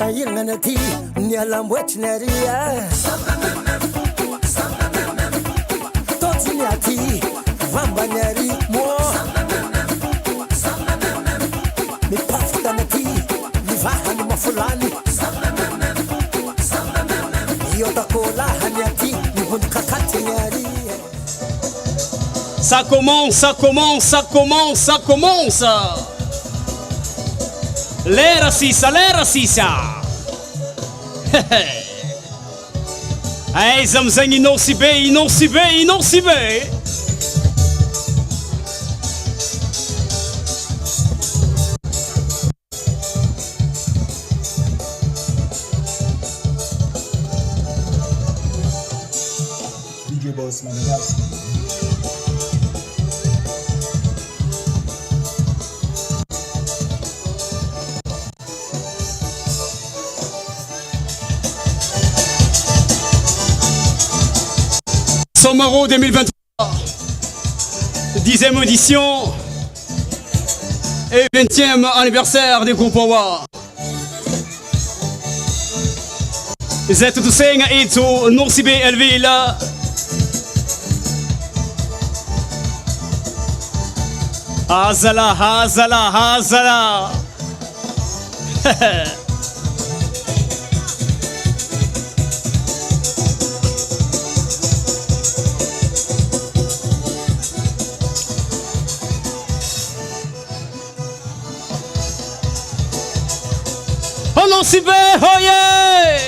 Sayinganati nialamwechneria Totiniati Vambaneri mo Mipafutanati Nivahani mafulani Yotakola haniati Nivundkakatinyari. Ça commence, ça commence, ça commence, ça commence. L'era sisa, l'era sisa. Hey, zamzang inosibe, inosibe, inosibe. DJ Boss Madagascar. Somaro 2023, 10e édition et 20e anniversaire des groupes Wawa. Zetu tusenga itu nosibe elvila. Hazala, hazala, hazala. Nosibe, oh yeah!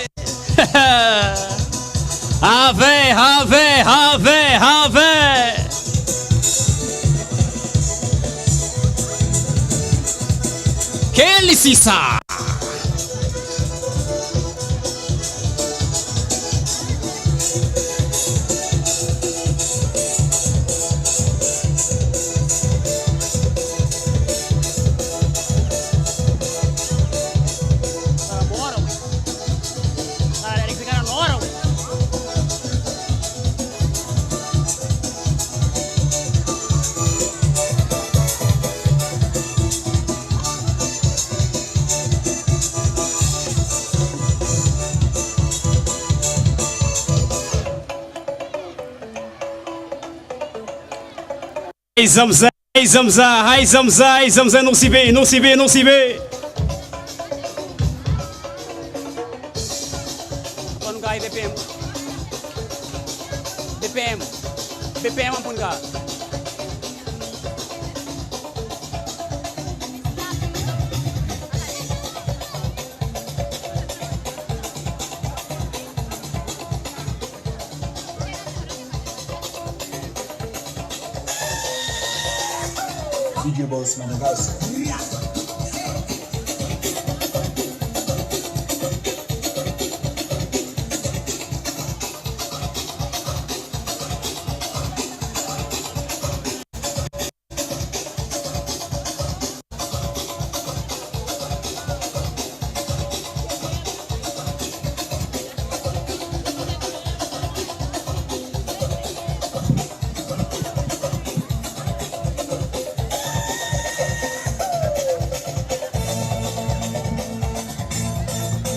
Have. Kelly Sisa. Hey Zamza, non si vê. Pon ka BPM pun ka. DJ Boss Madagascar.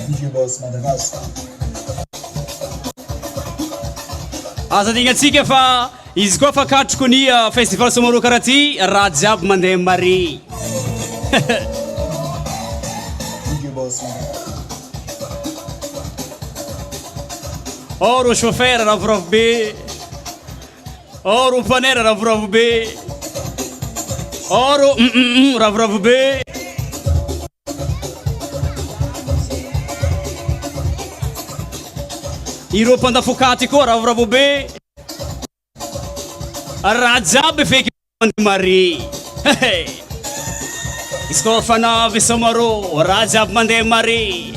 DJ Boss Madagascar. Aza dignatsika fa izy koa fa katroko ny festival somaro karaha ty raha jiaby mandeha mare. DJ Boss Madagascar. Oro chauffeur ravoravo be. Oro panera ravoravo be. Oro ravoravo be. Ireo mpandafokaty koa ravoravo be. Raha jiaby feky mandeha mare. Izy koa fanavy somaro raha jiaby mandeha mare.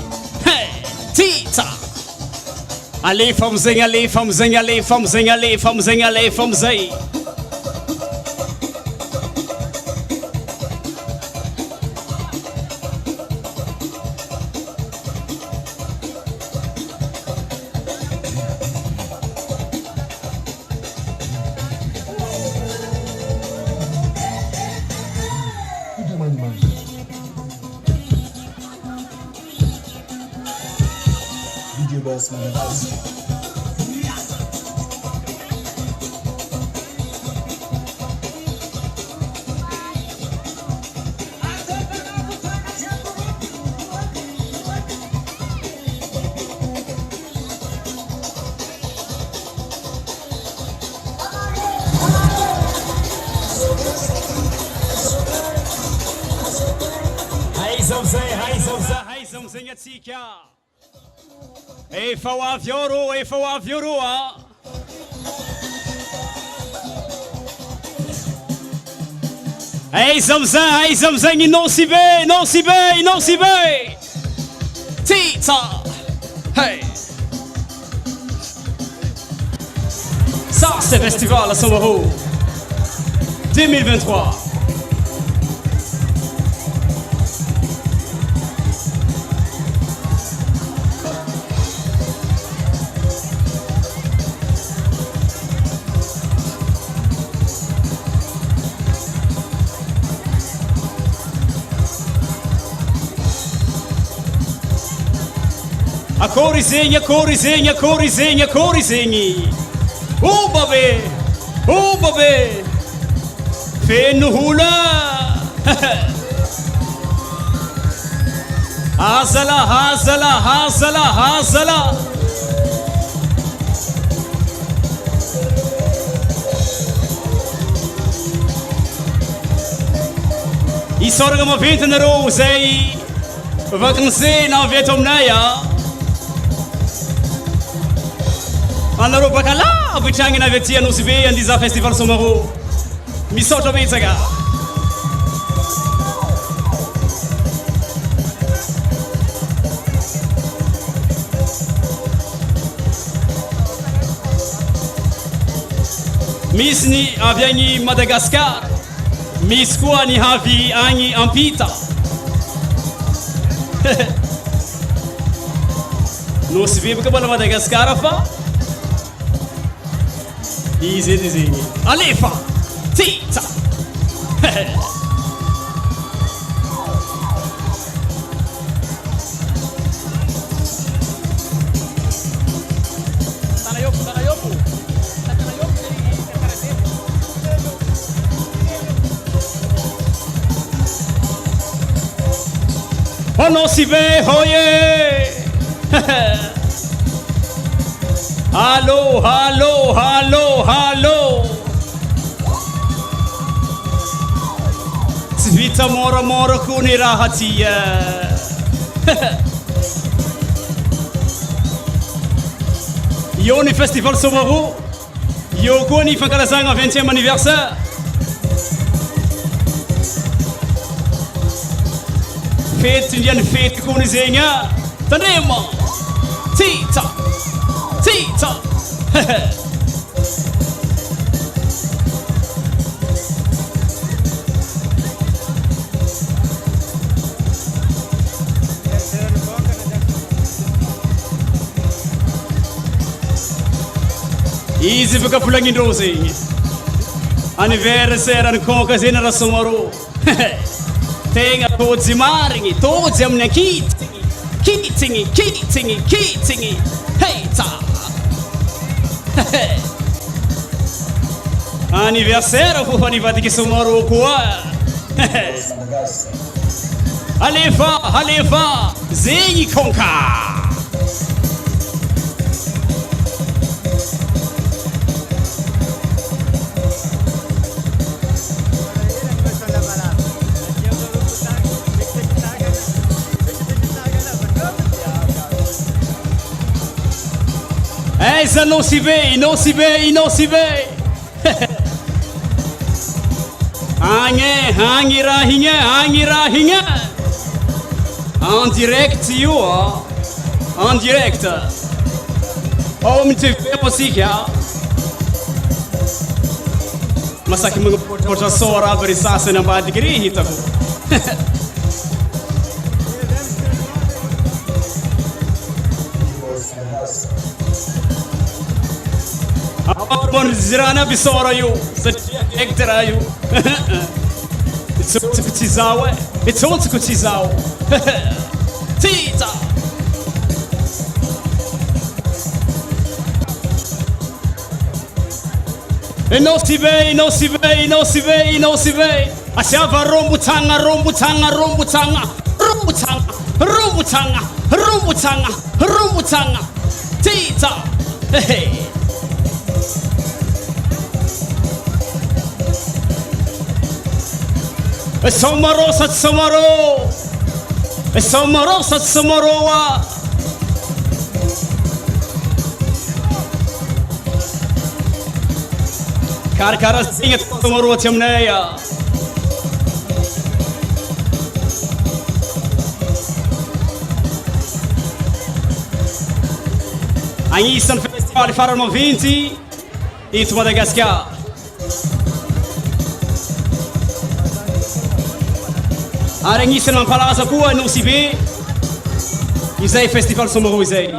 Tita. Alefa amizay. DJ Boss Madagascar. Hai zamzay atsika. Efa ho avy eo rô ah. Hey zamzay non si be. Tita. Hey. Ça c'est Festival à Somaro 2023. A corizinha. Babe. Feno hula. Hazala. Isorga ma venta na ro zay vacancy na avy eto aminay ah. Anareo bakala apitrangina avy aty Anosy Be andiza festival Somaro. Misaotra betsaka. Misy ny avy agny Madagascar, misy koa ny avy agny Ampita. Nosy Be baka mbola Madagascar fa izy edy zegny. Alefa tita. Anosy Be hoye. Allô, allô, allô, allô. Tsy vita moramora koa ny raha ty. Io ny festival Somaro. Io koa ny fankalazagna 20e anniversaire. Fety indriany fety koa ny zegny. Tandrema. Tita. Tita. Izy baka volagnin-drô zegny. Anniversaire ny konka zegny raha Somaro. Tegna tôjy marigny, tôjy amin'ny akitsigny. Kitsigny, kitsigny, kitsigny. Heita. Anniversaire fo fanivadiky Somaro koa. Alefa, alefa, zegny konka. Essa não se vê, não se vê, não se vê. Hangi rahinha. En direct io, en direct. Oh, me TV musika. Masaky mga sora aby sasany ambadiky ry hitako. Bon zirana bisora io, satria hectara io. It's kutizao, it's on kutizao. Tita. E non si vede, non si vede, non si vede, non si vede. Asiava rombutanga, rombutanga, rombutanga, rombutanga, rombutanga, rombutanga, rombutanga. Tita. Hey. Somaro sat Somaro. Somaro sat Somaroa. Cara singet Somaro chamneya. Anisan'ny festivaly farany maventy eto Madagascar. Ary agnisan'ny mampalaza koa Anosy Be izay festival Somaro izay.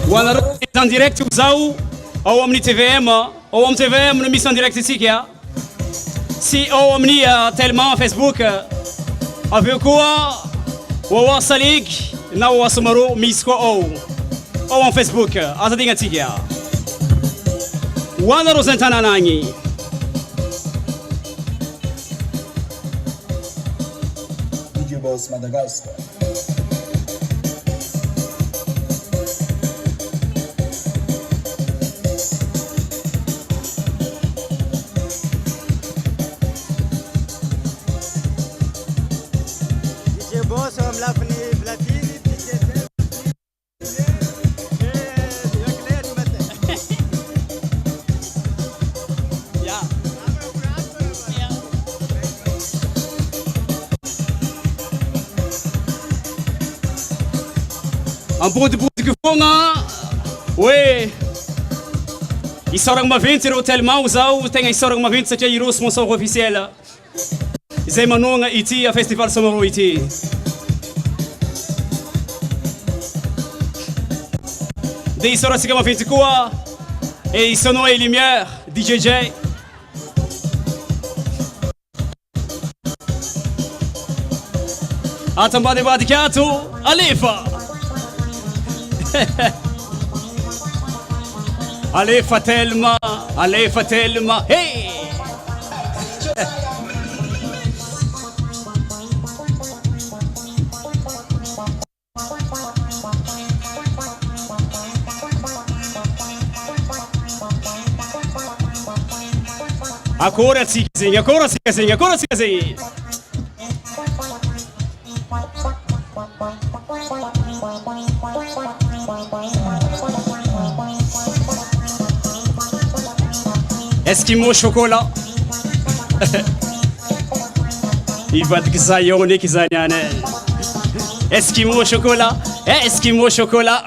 Ho anareo en direct zao ao amin'ny TVM, ao amin'ny TVM no misy en direct isika. Sy ao amin'ny tellement Facebook. Aveo koa ao Saligy na ao Somaro misy koa ao amin'ny Facebook. Aza dignatsika. Wana Rosentana Nangi. DJ Boss Madagascar. ambodibodik fogna hoe isaragna maventy ireo tellement zao tegna isaragna maventy satria ireo sponsor officiel izay manogna ity festival Somaro ity. Dia isaratsika maventy koa e isanao e lumière DJ atambadibadika ato alefa alefa telma hey Agora sim, agora sim. Eskimo chocolat. Ibad kizayone kizanyane. Eskimo chocolat. Eskimo chocolat.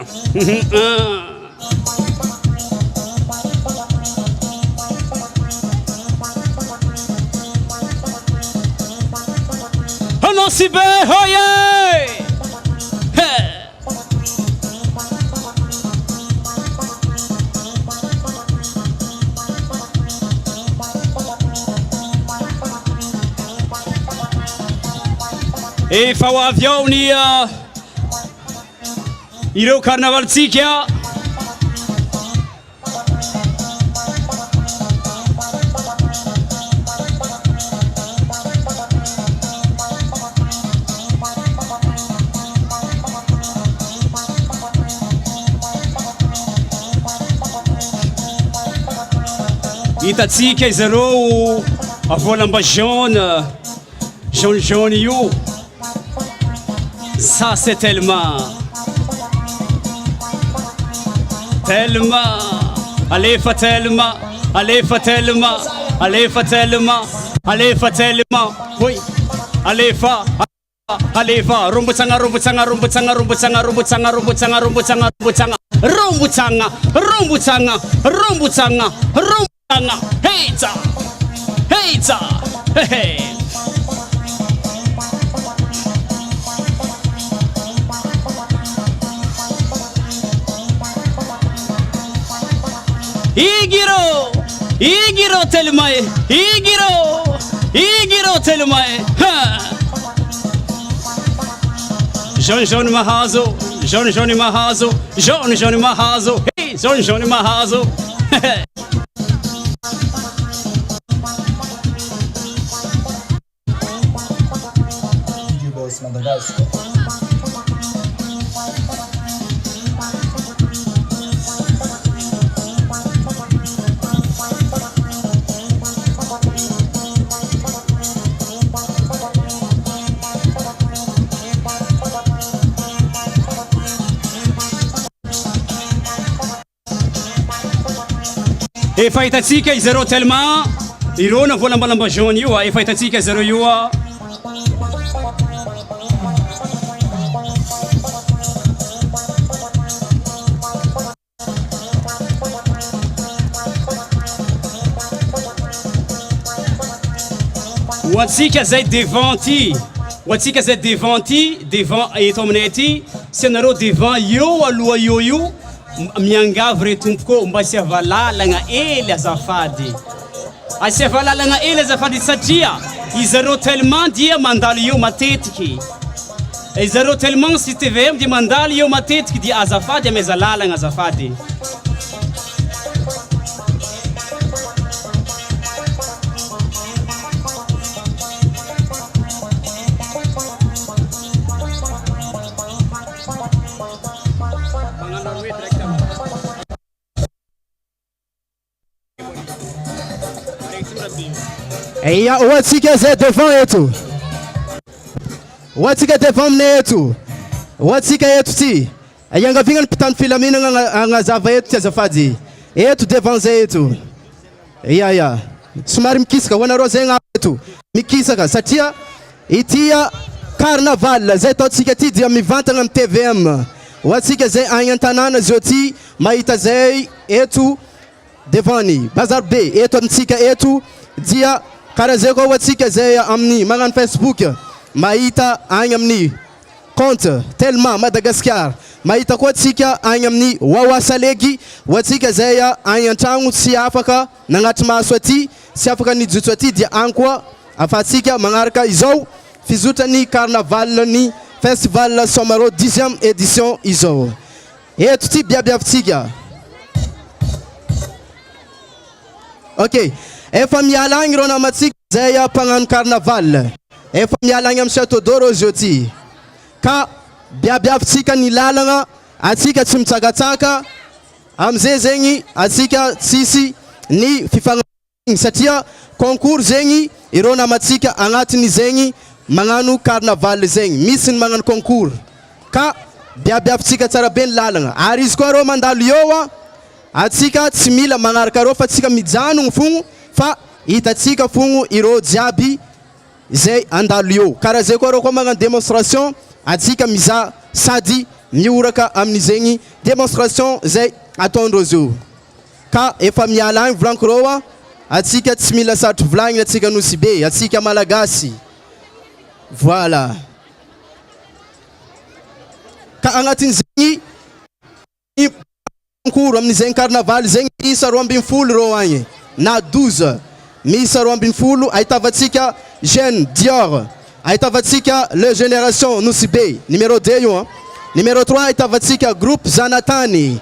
Sibe hoye e fa o avião ni ireo carnaval tsika Itatsika izareo avolamba jaune io. Ça c'est tellement alefa tellement oui alefa rumbutsanga heita hey Igiro telmae Igiro telmae John Mahazo hey John Mahazo Madagascar. E fahitatsika izareo tellement ireo na volambalamba jaune io e fahitatsika izareo io Watsika zay devanty devant eto aminay aty sy anareo devant io aloha io miangavy re tompoko mba asiava lalagna ely azafady satria izareo tellement dia mandalo io matetiky izareo tellement si TVM dia mandalo io matetiky dia azafady ameza lalagna azafady Eya watsika za devant yetu. Watsika devant yetu. Watsika yetu ti. Ayanga vinga nipitani filamina nga zava yetu tia zafadi. Yetu devant yetu. Eya. Sumari mkisaka wana roze nga yetu. Mikisaka satia itia carnaval zeto tsika ti dia mivanta nga TVM. Watsika zay agny an-tanàna zao ty mahita zay eto devant-ny Bazar B eto amintsika eto dia karaha zay koa watsika zay amin'ny magnano Facebook mahita agny amin'ny compte Tellement Madagascar mahita koa tsika agny amin'ny Wawa Salegy watsika zay agny an-tragno tsy afaka nagnatry maso aty tsy afaka nijotso aty dia agny koa afatsika magnaraka izao fizotrany carnaval ny Festival Somaro 10e édition izao. Eto ty biabiavitsika. Ok, efa miala agny rô namatsika zay mpagnano carnaval. Efa miala agny amin'ny Château d'Or zao ty. Ka biabiavitsika ny lalagna atsika tsy mitsakatsaka amizay zegny atsika tsisy ny fifagnarahana satria concours zegny irô namatsika agnatiny zegny magnano carnaval zegny misy ny magnano concours ka biabiavitsika tsara be ny lalagna ary izy koa rô mandalo eo atsika tsy mila magnaraka rô fa atsika mijanogno fogno fa hitatsika fogno irô jiaby zay andalo eo karaha zay koa rô koa magnano démonstration atsika miza sady mioraka amin'izegny démonstration zay ataondrô zio ka efa miala agny volaniko rô atsika tsy mila sarotry volagnina atsika nosy be atsika malagasy. Voilà. Ka agnatin zegny concours amin'izegny carnaval zegny isa 12 rô agny na 12 misa 12 ahitavatsika Jeune Dior ahitavatsika Le Génération nosy be numéro 2 io numéro 3 ahitavatsika groupe Zanatany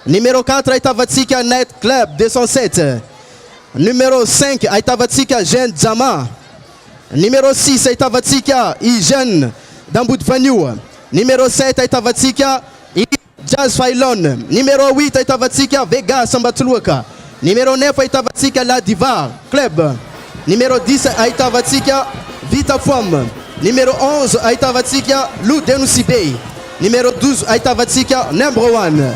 numéro 4 ahitavatsika Night Club 207 numéro 5 ahitavatsika Jeune Jama numéro 6 ahitavatsika Hygiène d'Ambudvanio numéro 7 ahitavatsika Jazz Failon numéro 8 ahitavatsika Vegas Ambatoloaka numéro 9 ahitavatsika La Diva Club numéro 10 ahitavatsika Vita Femme numéro 11 ahitavatsika Lou Denusibey numéro 12 ahitavatsika Number 1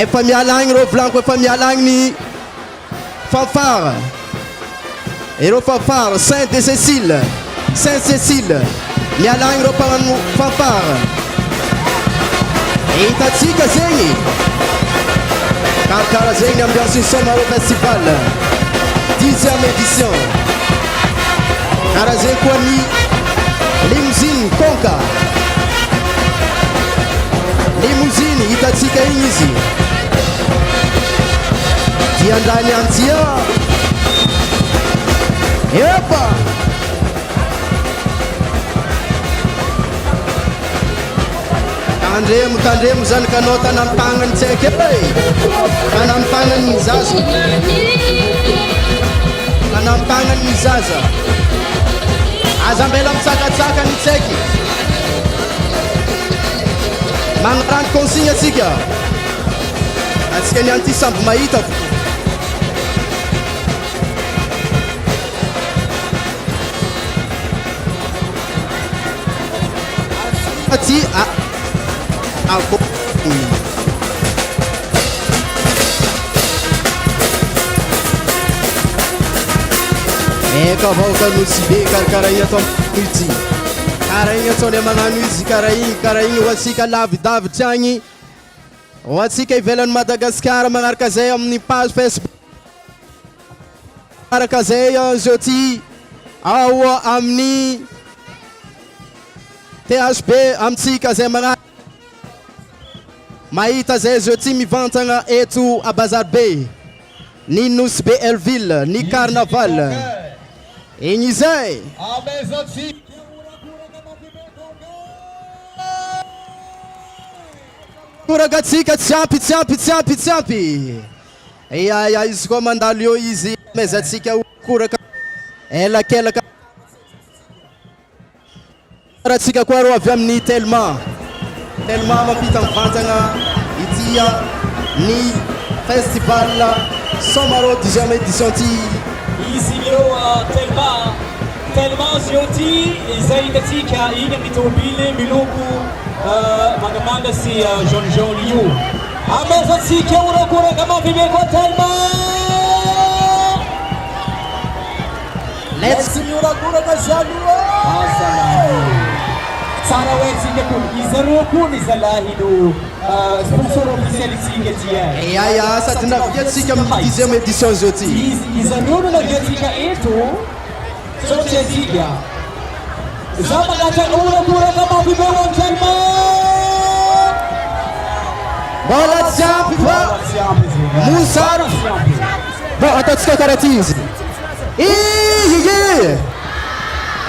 efa miala agny rô volaniko efa miala agny ny fanfare ero fanfare Saint-Cécile miala agny rô mpagnano fanfare hitatsika zegny karakara zegny ambiance Somaro Festival 10e édition karaha zegny koa ny limousine konka limousine hitatsika igny izy diandrany antia epa tandremo zany kanao tanamitagnany tsaiky tanamitagnany zaza tanamitagnany zaza azambela mitsakatsaka ny tsaiky magnarano consigne atsika atsika niany ty samby mahita aty ako eka vaoka nosy be karakara igny atao ity karaha igny ataony magnano izy karaha igny ho atsika lavidavitry agny ho atsika ivelany Madagascar magnaraka zay amin'ny page Facebook magnaraka zay zao ty ao amin'ny THB amitsika zay magnaraka mahita zay zao ty mivantagna eto a Bazar B ny nosy be Elville ny carnaval igny zay koragatsika tsiampy ia izy koa mandalo eo izy mezatsika koraka elakelaka ratsika koa ro avy amin'ny tellement mampita mivantagna itya ny festival Somaro 10e édition ty izy ireo tellement zio ty izay hitatsika igny amin'ny tomobily miloko mangamanga sy jaune io amezatsika urakoraka mavibe koa tellement let's urakoraka zany Tsara hoe tsika koa izareo koa ny zalahy no sponsor officiel tsika dia. Ya sady naviatsika amin'ny 10e édition zao ty. Izareo no naviatsika eto sao tsy azika. Za manatra orak'oraka mampibeo an-tsalma. Bola tsy ampy fa Moussa. Bon, ataontsika karaha ty izy.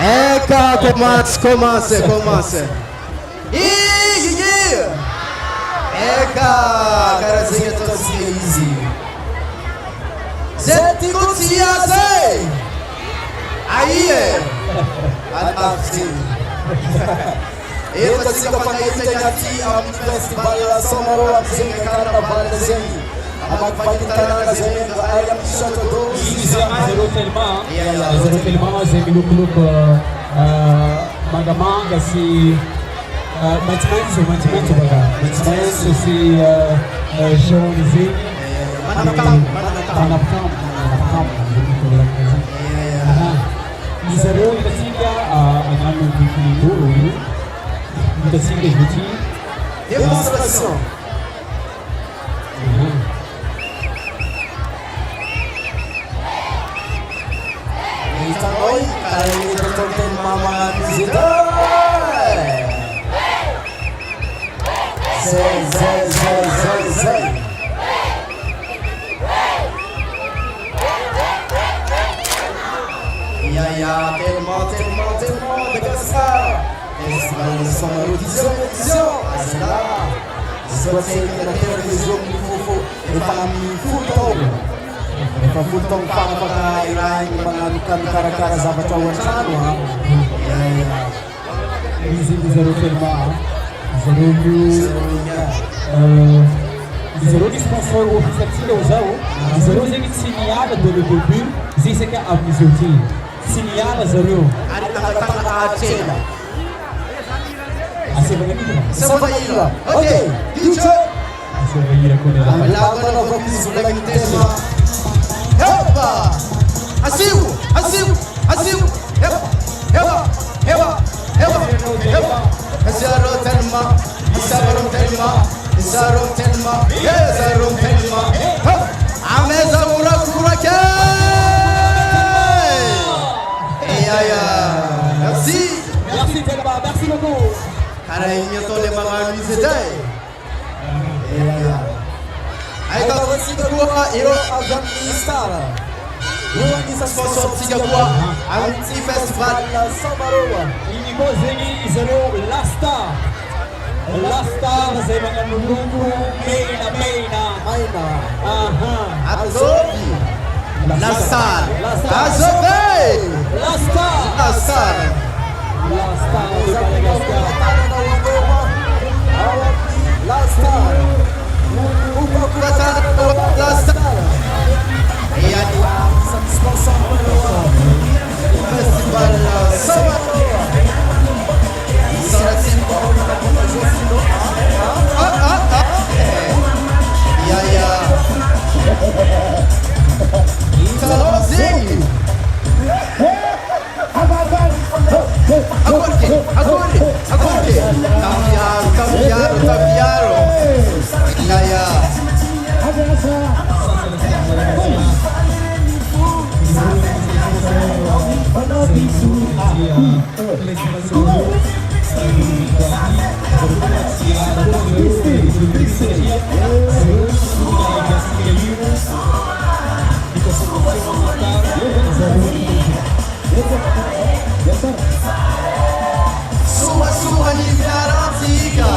Eka, commence. Eka, karaha zegny ataontsika izy. Zay tiako tsy azay. Aie. Anafy. Efa tsika mpanahitana ty amin'ny festival Samarua zegny carnaval zegny. Amagpahitana zegny ay amin'ny château d'eau. Zero tellement zay milokoloko mangamanga sy maitsomaitso baka. Maitsomaitso sy jaune zegny. Manapakamo. Izareo hitatsika agnano vikinindoro io. Hitatsika izy ty. Démonstration. Itanoi kaya nitototen mama visitor. Zay. Ya, tellement de gassa. Festival Samarua 10e édition. Azala. Discothèque de la télévision du Fofo. Efa amin'ny folo taogno afaka irahiny magnano mikarakara zavatra ao an-trano ha. Izy zareo tellement zareo ny sponsor officiel tsika ho zao. Zareo zegny tsy niala de le début zisaka amin'izao ty. Tsy niala zareo. Ary nangatana hatrela. Asevahira. Ok, DJ. Asevahira koa nila. Lavana vamizy volagny tema. Epa! Asiu! Epa! Zero tellement. Ameza urakake! Merci tellement, merci beaucoup. Karaha igny atao le magnano izy zay. Ahitatsika koa ireo avy amin'ny star. Ireo anisany Sponsortsika koa amin'ny festival Samarua. Igny koa zegny zareo La Star zay magnano loko mena. Azoby La Star Azoby La Star de Madagascar. La Star. La Star Festival Samarua. Cambiaram. Sua liberatica.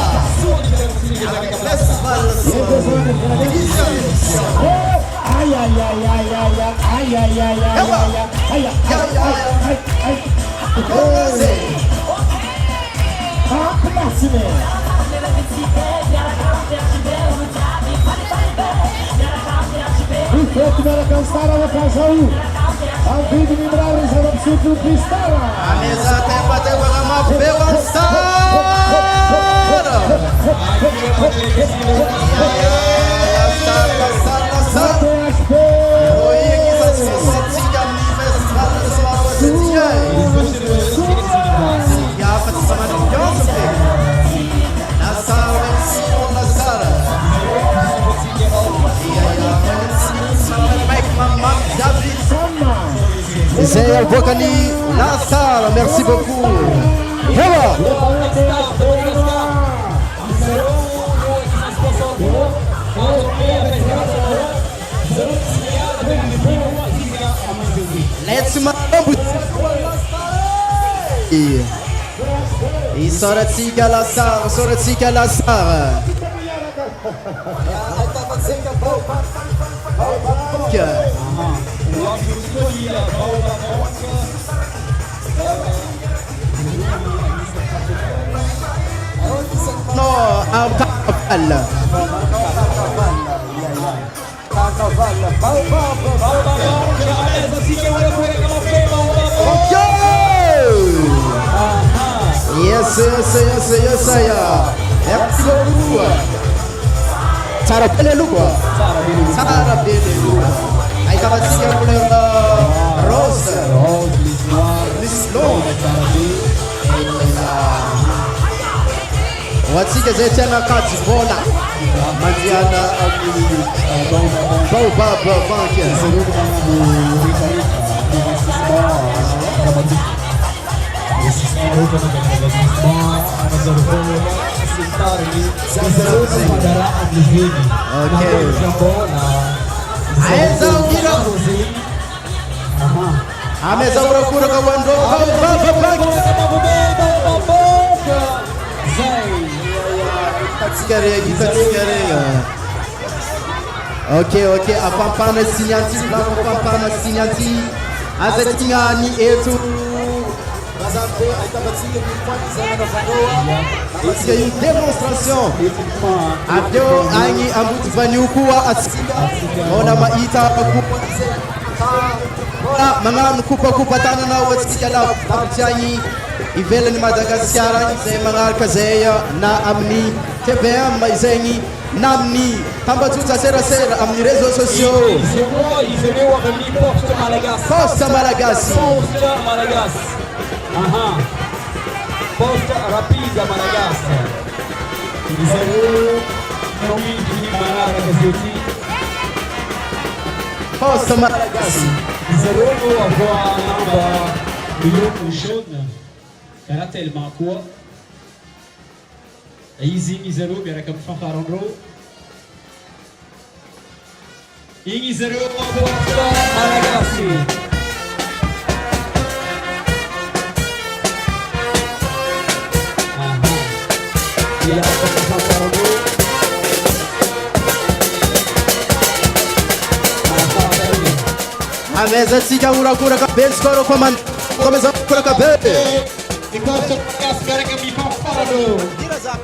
A mesa tem bater com a mão pela Sara. Zay Avokani Lastar, merci beaucoup. Voilà. Let's go. Soratika Lastar, Soratika Lastar. No, Yes, merci beaucoup. Sara Belelugua. Sara Belelugua. Aí tava assim a mulher Rosa. Lislow. Watsika zetena kati bona. Mandiana Baobab Bank. Ok, a pampana sinyanti, pampana sinyanti. Azetingani etu. Isso é uma demonstração. Até aí a muito vaniukua asika. Ona maita kupa. Mangan kupa tana na wasika la tapchani. Ivela ni Madagascar zay mangar kazeya na amni TVM maizengi namni tambatuta sera amni réseaux sociaux. Posta Malagasy. Posta rapida Malagasy. Posta Malagasy. Era tellement quoi? Easy zero biar kamu fanfaron bro. Ini zero Posta Malagasy. A mesa siga cura cabelo, escuro comando. Começa a cura cabelo. E Posta Malagasy biar kamu fanfaron bro. Tira zap.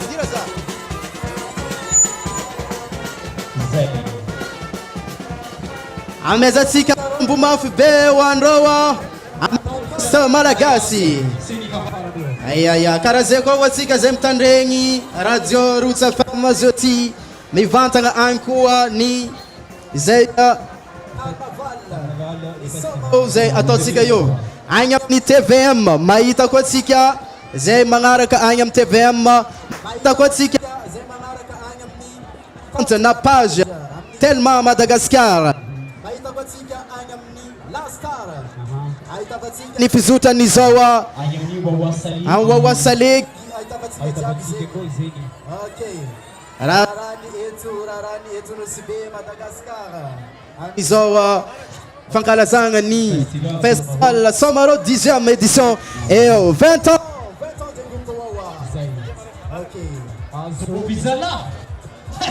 A mesa siga bumaf be wanroa. Posta Malagasy. Ai, karazeko wasika zemtandrengi radio Roots FM zoti mivantanga ankoa ni zeya zay atotsika yo anyam ni TVM maita ko tsika zay mangaraka anyam TVM maita ko tsika zay mangaraka anyam ni compte na page tellement Madagascar maita ko tsika anyam ni Lastar ni fizuta ni zawa an wawasalig rarani etu no sibe Madagascar ni zawa fankalazanga ni festival Somaro 10e édition et 20 ans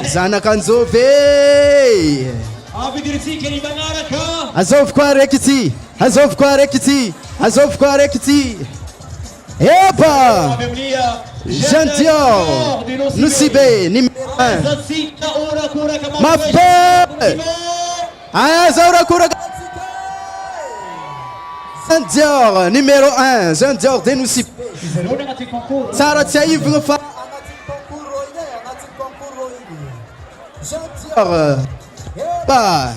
Zana Kanzove Azov kwa rekiti Epa Jean Dior Nusibe numéro 1 Mafe Azaura Kura Jean Dior numéro 1 Jean Dior de Nusibe Sara Tchaïv Nufa Jean Dior Epa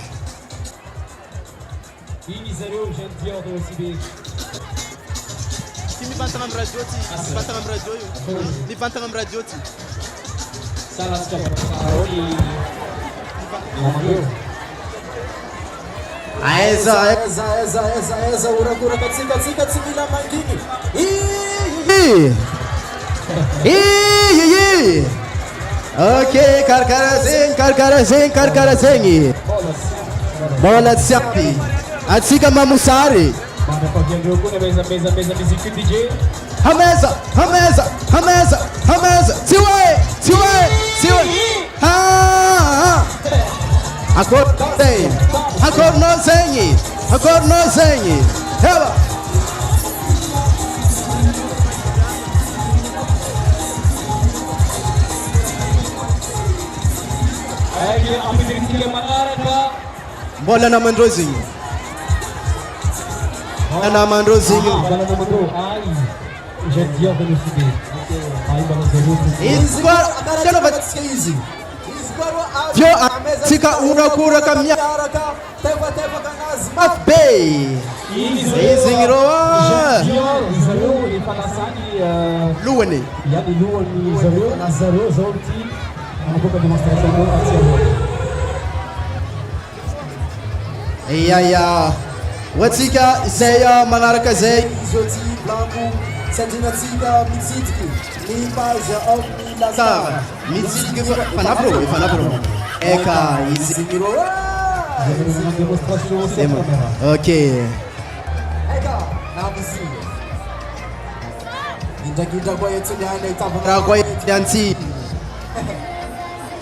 Levanta radio. Aiza urakura katika tsimila mangini. Okay, karkarazengi. Bola sapi. Atsika mamusari. Bana pakia ndogo na meza muziki DJ. Hameza. Siwe. Ha. Akor no zengi. Heba. Ayo ambil tiga Mangaraka. Bola na Mandrozinho. Bala nomor 2. Ai. Gendiel do Lucibe. Ai bala zeruto. Isquar tena batsikia hizi. Vyo atika unakura kamya. Bay. Hizi ngiroa. Zero ni Falasani Luwani. yani Luwani Zero Zolti. Anakupa demonstration kwa Atiago. Ya. Watika Isaya Mangaraka Zay. Zoti Blanco, Sadinatika, Mitsitki, Limpaja, Omni, Lazara. Mitsiki fanapro. Eka hizi. Demonstration Okay. Eka, Namisi. Kita kwa yetu nyane itabu. Kwa yanti.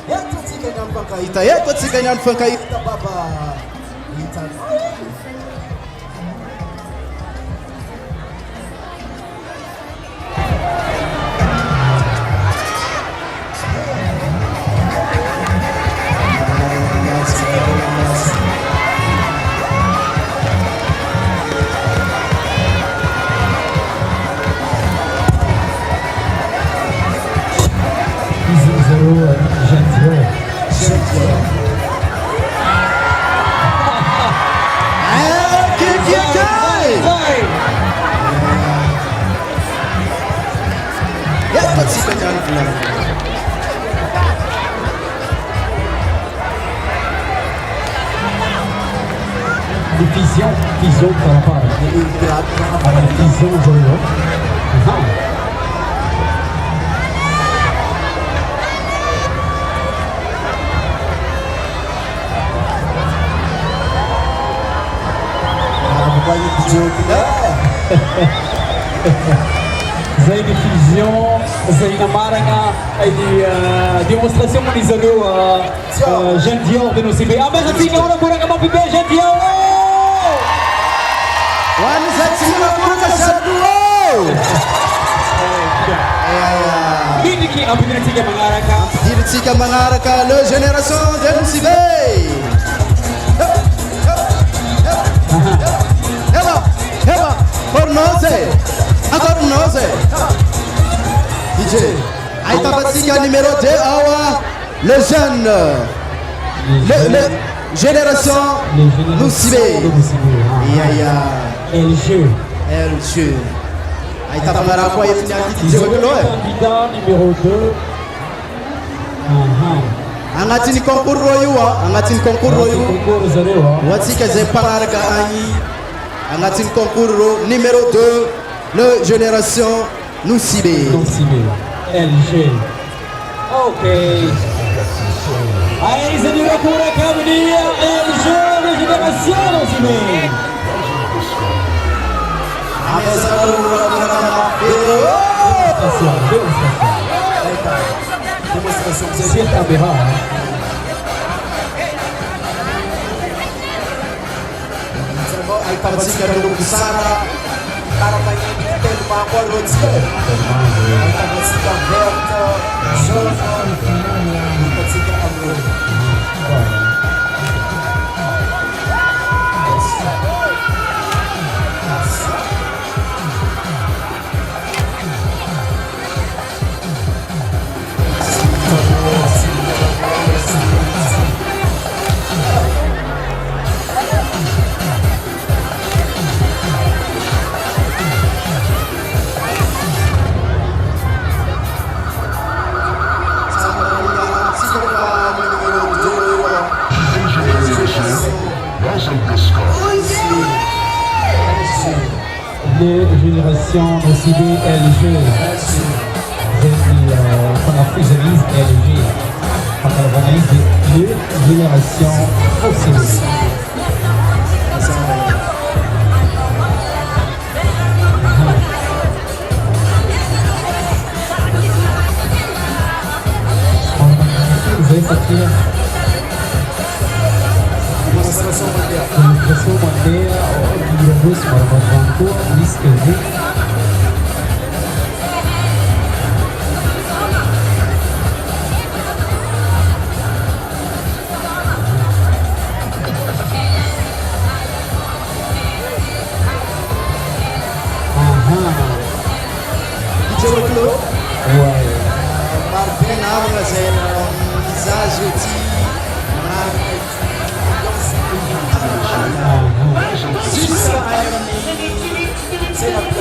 Yetu tika nyampaka Ita yeto tsika nyanfanka ita baba. Ita. Division para Division Zero. Zay division, zay namaranga ay di demonstration mo ni Zero Jean Dior de Nosibe. Abang kasi ka orang kurang kapag pipi Jean Dior. Didiki ang pinagsiga Mangaraka. Diritsika Mangaraka, le génération de Nosibe. Heba, Cornoze. DJ. Aïta Batsika numéro 2, Awa, le jeune. Le génération Nosibe. Ya. El jeu. Aïta Mangaraka yetu nyaki Candidat numéro 2. Angatini concours royu Concours Zero. Watsika ze Mangaraka ani Angatini concours numéro 2, le génération Nosibe. LG. Ok. Aí você viu a cura caminha LG de geração Nosibe. Demonstração. Você tá berrando. Aí tá batendo no Sara. Cara vai ter uma bola de esquerda. Aí tá batendo aberta. Joga. Tá batendo aberta. Les générations OCB LG. Qu'on a fusionné LG. Quand on organise les générations OCB. Vous avez sorti Demonstração bandeira. demonstração bandeira di Rus Marmavanto Liskevi. Ouais. Marbin avla zay mizage ty Justa ay saya nak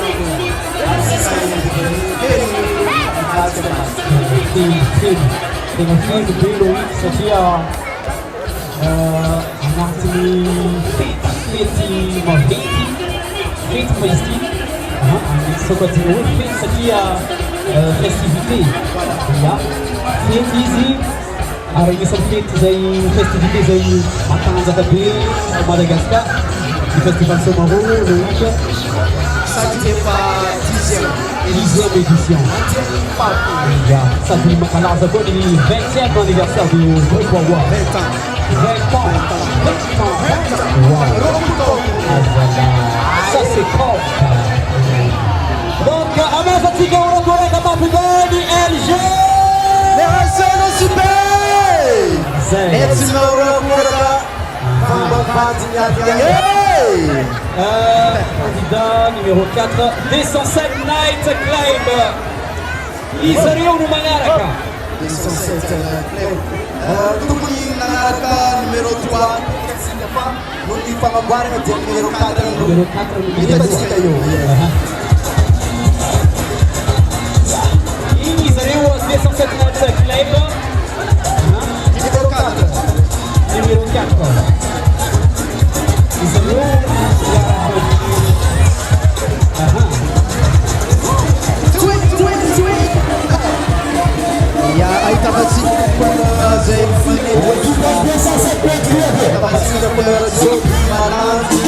Dengan film dulu setia anatemi feti mesti seperti itu setia festivité ya feti izy ary isan'ny fety zay festivité zay matanjaka be à Madagascar ny festival Somaro Loïc sady efa 10e édition. Ya, sady makalaza koa ny 20e anniversaire du groupe Wawa. 20 ans. 20 ans. Wow. Ça c'est fort. Donc, amefatika unakuweka mapigani LG. Génération OCB etsy maorakoraka Vambavady Candidat numéro 4, D107 Night Club. Izy ireo no magnaraka. tokony nanaraka numéro 3 no ny fagnamboarana dia numéro 4 Numéro 4 hitatsika io. Izy ireo D107 Night Club. Numéro 4 Numéro 4. Izy ireo ya ahitafatsika zay tapatsika couleur jaune maranty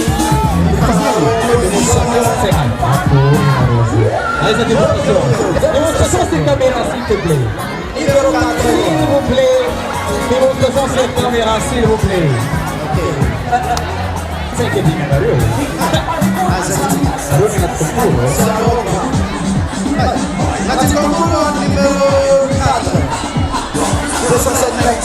Essa démonstration. Démonstration c'est caméra s'il te plaît. numéro 4 S'il vous plaît. Démonstration c'est caméra s'il vous plaît. Sai che dica Mario? Mario è nato pure. Nati concludo numéro 4 207 Night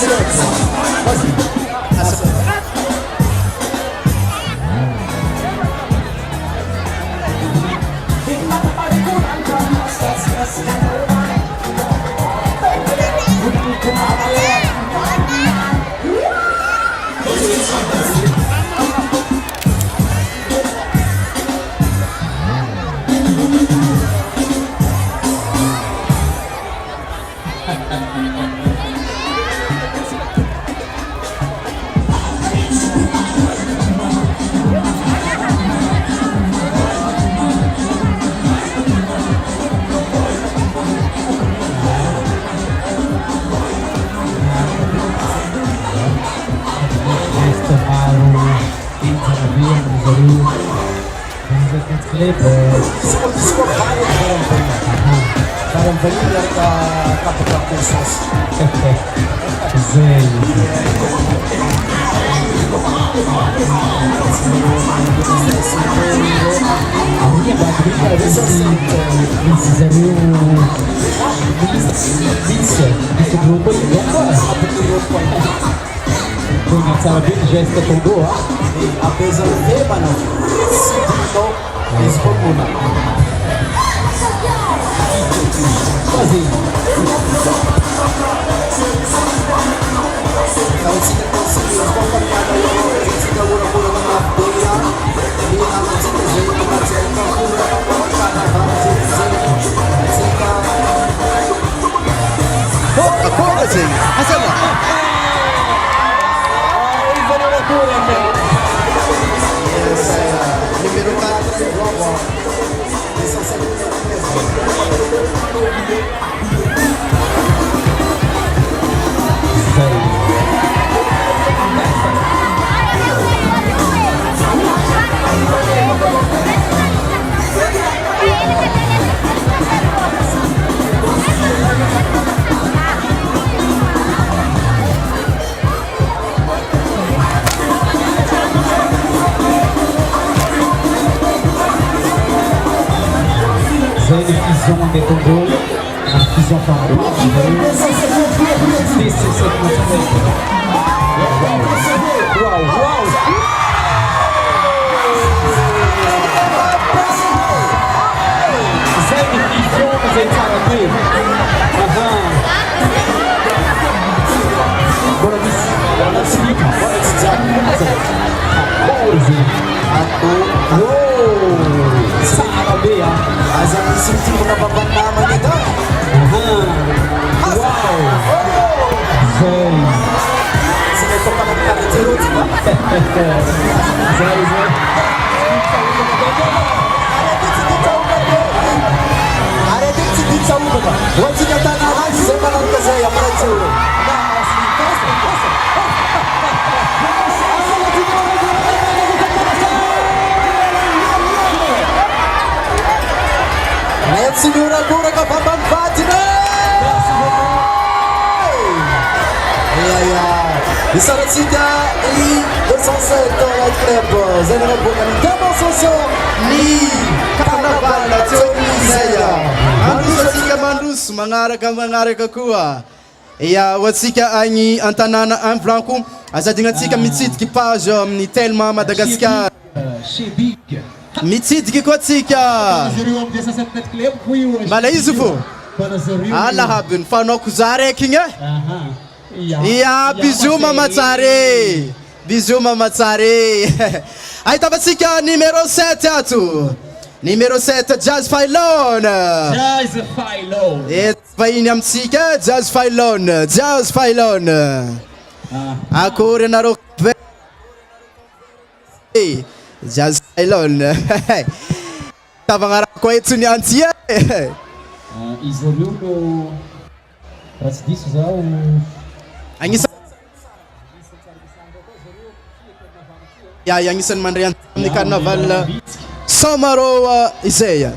Parang vanilla ka kapag-practices. Jéssica Tondô, Apesar do tema, não. Sinto esse comuna. sozinho. Então, se você conseguir acompanhar aí, se tem alguma coisa na beira, e na nossa gente, mas é uma coisa para colocar na base, Acorda, gente. Essa lá. Isso é loucura, cara. zay ny fusion mandeha tongolo na fusion fampapy wow zay ny fusion zay tsara be bora misy sika bora tsy jiaby akory tsara be aza misy mitimona babanamany eda wow zay tsy mety mpanamikaratyeroty ba zay arety tsy ditsaobaka hoantsika tananazy zay manaraka zay amaratseo Merci miurakoraka babamivadina isaratsika i 207 light club zay nanaboaka ny démonstration ny carnaval tseoizaya Androsatsika mandroso magnaraka koa ya hoatsika agny antanana un blanco azadinatsika mitsidiky page amin'ny Telma Madagascar chez Big mitsidiky koa tsika mbala izy fô alahabiny fanoko za raiky igny ya bisou mamatsare ahitavantsika numéro 7 ato numéro 7 Jazz Failon vahiny amitsika Jazz Failon akory anareo Jazz Failon tavagnaraha koa etsony anty izy reo no raha tsy diso zao agnisan'ny mandray amin'ny carnaval Somaro izay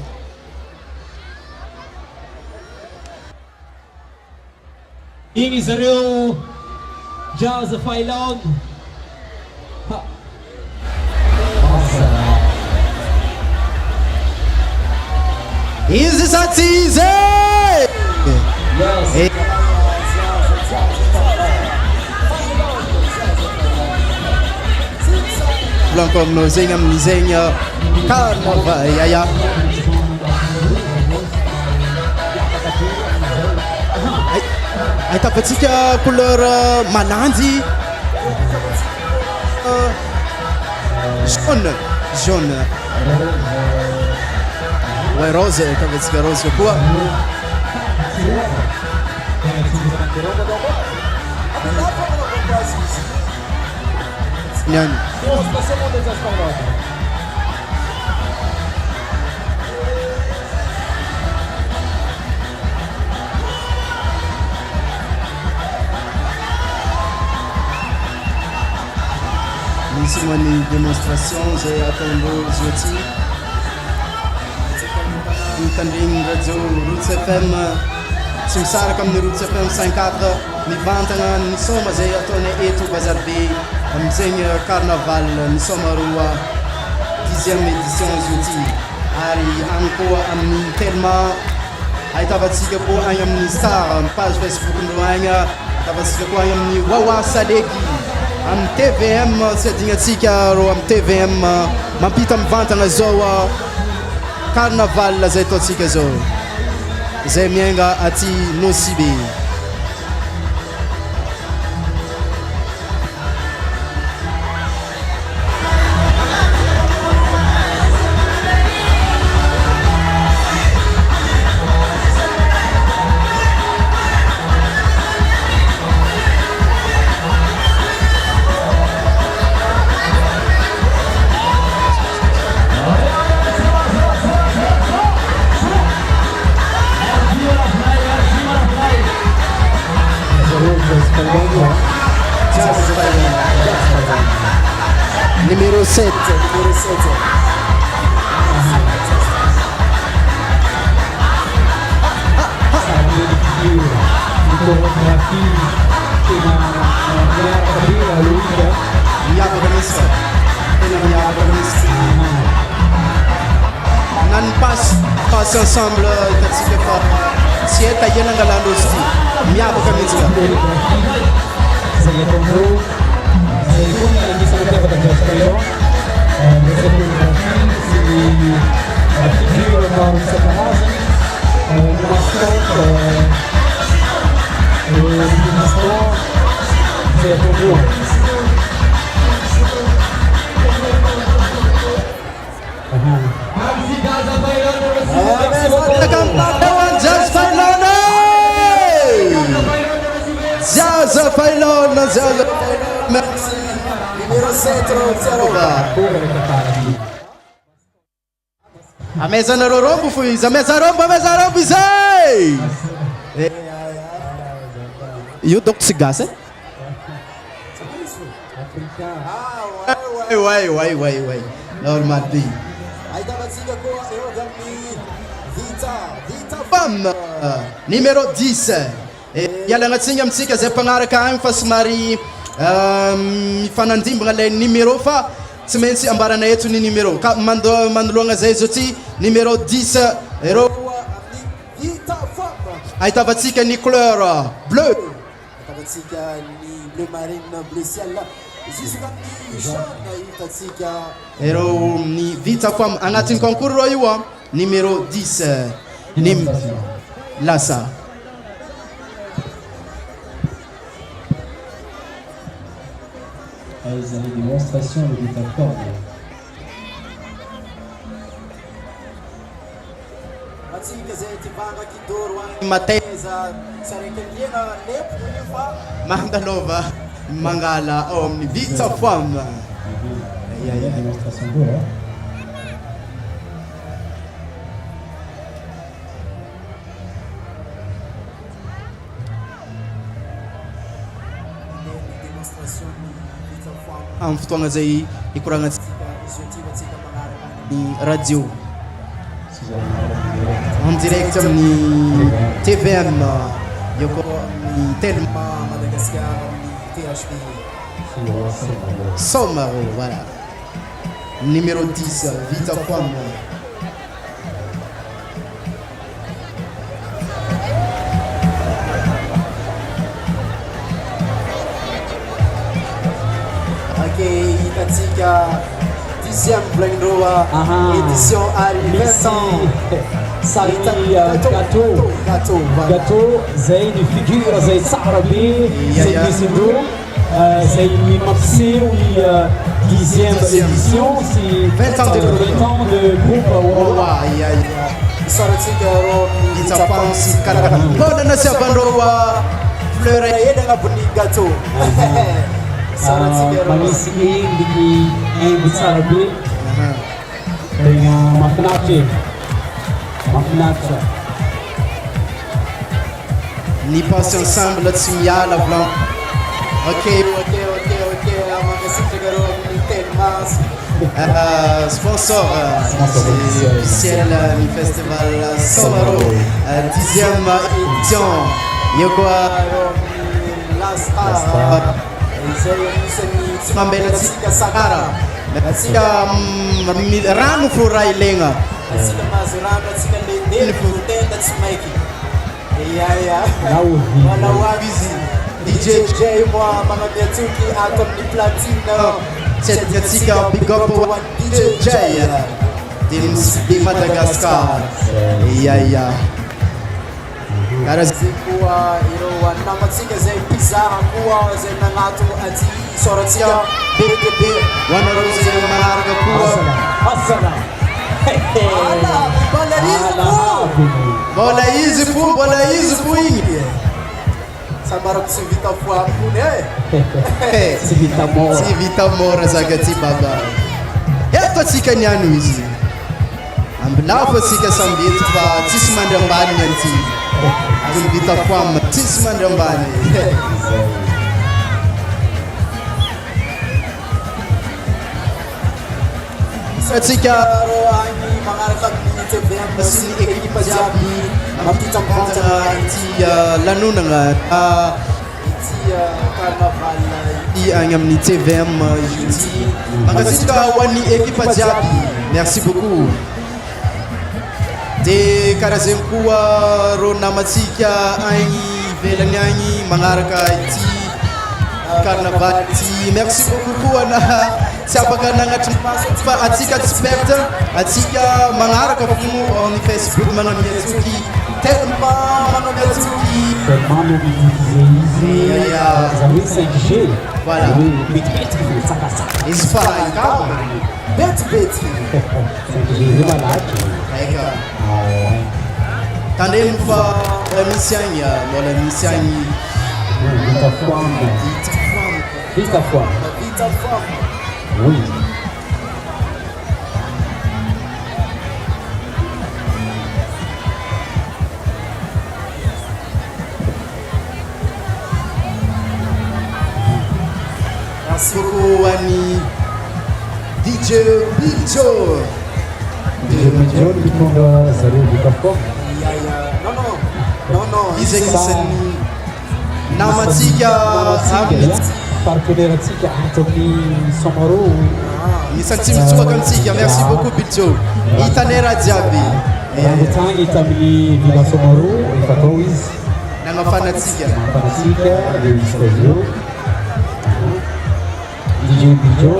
igny zareo Jazz Failon izy sa tsy izy blanco aminao zegny amin'izegny carnaval yaya ahitavantsika couleur malandy jaune ouais rose ahitavantsika rose koa niany misy moany démonstration zay ataondreo izy aty mitandregny radio Roots FM tsy misaraka amin'ny Roots FM 54 mivantagna ny soma zay ataonay eto Bazarbe amizegny carnaval ny soma roa 10e édition izy aty ary agny koa amin'ny Telma ahitavatsika koa agny amin'ny Star page Facebook ndreo agny ahitavatsika koa agny amin'ny Wawa Salegy amin'ny TVM tsy adinatsika ro amin'ny TVM mampita mivantagna zao carnaval zay ataotsika zao zay miainga aty Nosibe numéro 7 nan pas passe ensemble itatsika fa tsy eta iana angalano izy ty miavaka mihitsy ka zay ataondreo zay koa ny anisany mampiavaka an'izao izy figure maro isan-karazany mascotte mascotte zay ataondreo Zaza Failona, Zaza. Merci. Numéro 7, Rosarova. A mesa na rombo foi isso, a mesa rombo izay. E o Dr. Sigasa? Vai. Normal B. Aí tava siga com eu daqui. Vita. Femme numéro 10. Yala agnatin'ny amintsika zay mpagnaraka agny fa somary mifanandimbagna lay numéro fa tsy maintsy ambarana eto ny numéro ka manoloagna zay zao ty numéro 10 ero Vita Femme. ahitavatsika ny couleur bleu Tabatsika ni bleu marine, bleu ciel. Jusqu'à ni jaune itatsika. ero ny Vita Femme agnatin'ny concours ro io numéro 10 nim lasa Ils avaient des démonstrations de métaphores. Atsika zay tivanga kidoro agny. mateza Sarekendiana lepo ni fa. mandalova mangala ao amin'ny Vita Femme Il y a des démonstrations d'eau, hein. Demonstration ni Vita Femme. amin'ny fotoagna zay ikoragna Izotivatsika magnaraka ny radio en direct amin'ny TVM eo koa amin'ny Telma Madagascar ni THV. Somaro voilà numéro 10 Vita Femme Ok, itatsika 10e Blendroa édition Ari 20 ans. Sary gâteau zay ny figure zay tsara be zay misy ndreo zay mampiseho ny 10e édition sy 20 ans de 20 ans de groupe Aurora. Isaratsika ro Vita Femme sy karakara mbola nasiavandreo fleur edana boni gâteau. Isaratsika ro Manisy haingo tsara be tegna mahafinaritra ny passe ensemble tsy miala blanc ok Amagasitraka ro ni Telmas. sponsor officiel du festival Somaro 10e édition eo koa mambela tsika sakara atsika rano fo raha ilaigna Atsika mahazo rano atsika lehibe fo tenda tsy maiky. Wala hoavy izy. DJ moa manamia tsoky ato amin'ny platine. tsy adikatsika big up DJ de misy be Madagascar ia karaha Zay koa ireo namatsika zay pizza koa zay nagnato aty soratsika bebe hoanareo zay manaraka koa Hasana mbola izy fo igny Samarako tsy Vita Femme kony tsy vita mora tsy vita mora zaka ty baba eto atsika niano izy ambilafo atsika samby eto fa tsisy mandry ambany anty azony Vita Femme tsisy mandry ambany atsika ro agny magnaraka amin'ny TVM sy ny ekipa jiaby mampitambantana ity lanonagna ity carnaval i agny amin'ny TVM jeudi mangasika ho an'ny ekipa jiaby merci beaucoup de karazany koa rô namatsika agny velany agny magnaraka ity carnaval ity. Merci beaucoup koa na tsy afaka nagnatry fa atsika expert atsika magnaraka fogno amin'ny Facebook magnamiatsoky tellement magnamiatsoky voilà izy farany ka betibety aika tandreny fa misy agny lola misy agny Vita fome. Oui. Merci beaucoup Annie. DJ Bicho. DJ Bicho ditonda zare vita fome. Non. Izegny namatsika partenaire atsika Anthony Somaro. Misy mitsoaka amitsika. Merci beaucoup Bicho. Hitanera jiaby. Tangi tamin'ny Villa Somaro efa tao izy. Nagafanatsika. Nagafanatsika le studio. DJ Bicho.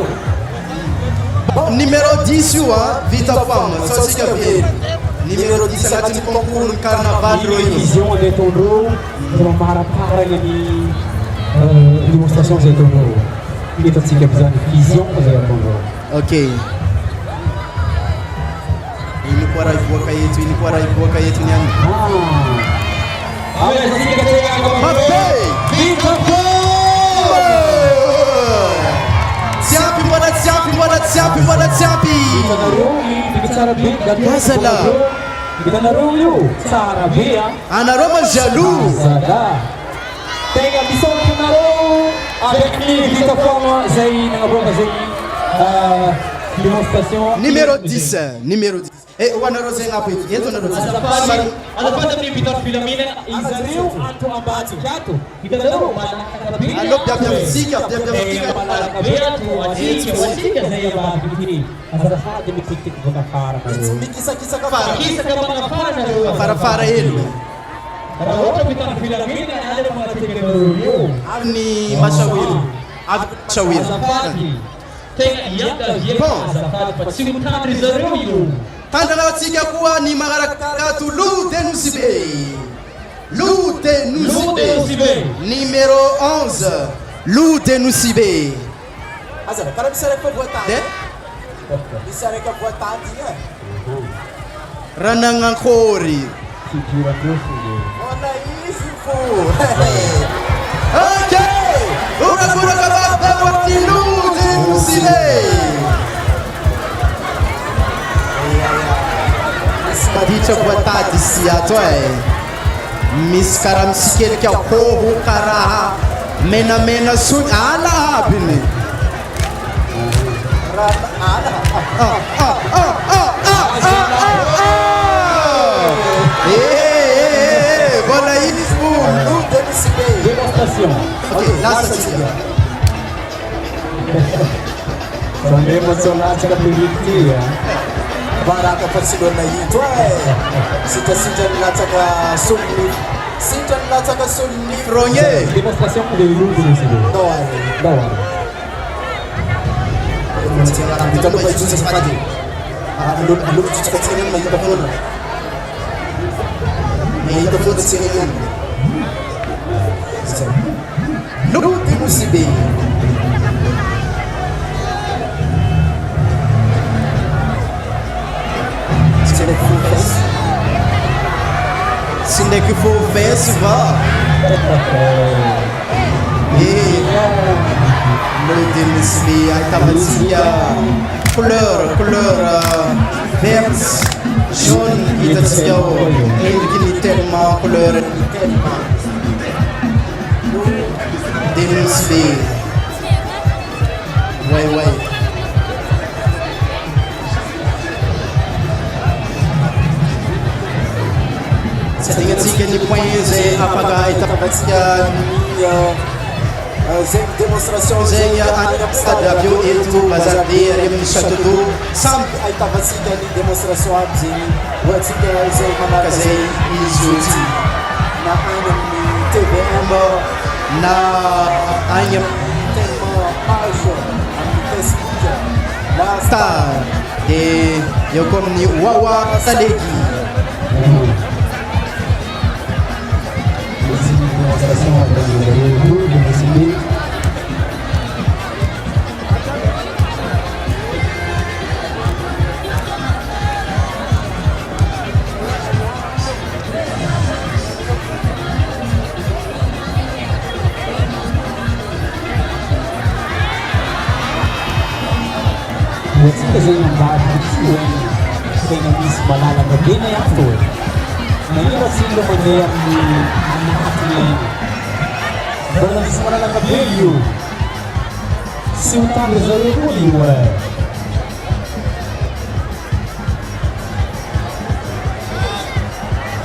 Numéro 10 io vita femme sasika be. Numéro 10 agnatin'ny concours carnaval rô io. Vision andeton'rô rô maraparagna ny démonstration zay ataon'rô. Hitantsika am'izany vision zay ataon'rô. Okey. Ino koa raha ivoaka eto, ino koa raha ivoaka eto niany. Tsiampy. Azala. Hitanareo io tsara be Anareo ma jaloux. Tegna misaotra anareo avec ny vita fome zay nagnaboaka zay démonstration. Numéro 10. Eh, wanareo zay ngapa eto. Eto anareo. Azafady amin'ny vitan'ny filamina izareo ato ambadika ato. Hitanareo malaka be. Allo biabiabitsika. Malaka be ato atsika zay ambadika. Azafady mitikitiky boka fara nareo. Mikisakisaka Kisaka mga fara nareo. Farafara hely. Raha ohatra vitan'ny filamina aleo manatika nareo io. Avy Mashawil. Azafady. Tegna iangavie azafady fa tsy mitandry zareo io. Tandranatsika koa ny magnaraka Lou Denousibe. Numéro 11. Lou Denousibe. Azara, karaha misy araka voatady. De? Misy araka voatady Ranangankôry. Ona izy fo. Ok! Unakuraka baba wa Lou Denousibe. Maditra voatady sy ato misy karaha misikelikely akoho karaha menamena sony ala abiny. Voilà izy fo Lou Denousibe. Démonstration. Ok, lasa tsika. Sono emozionati per l'Italia. Baraka fa tsy loana hito sitrasitra nilatsaka solony. Sitra nilatsaka solony. Frogné. Démonstration de Lou Denousibe. Dawari. Bitano fa ijutsa safady. Alo ijutsa tsena ni mahita foana. Mahita foana tsena ni. Lou Denousibe. Se não é que for verso, vá. Lou Denousibe, aí tava couleur verte, jaune, e tá assim, ele tellement couleur Denousibe. Ouais. Tinha tsika ny point zay afaka ahitavantsika ny zay demonstration zay any stade avy eo eto Bazarbe ary amin'ny château d'eau samby ahitavatsika ny demonstration aby zegny hoatsika zay manaraka zay izy io na any amin'ny TVM na any tellement page amin'ny Facebook la star dia eo koa amin'ny Wawa Salegy. Watsika zay ambady tegna misy malalaka be na iato na io watsika mandeha amin'ny anatiny mbola misy malalaka be io sy ho tandry zareo koa io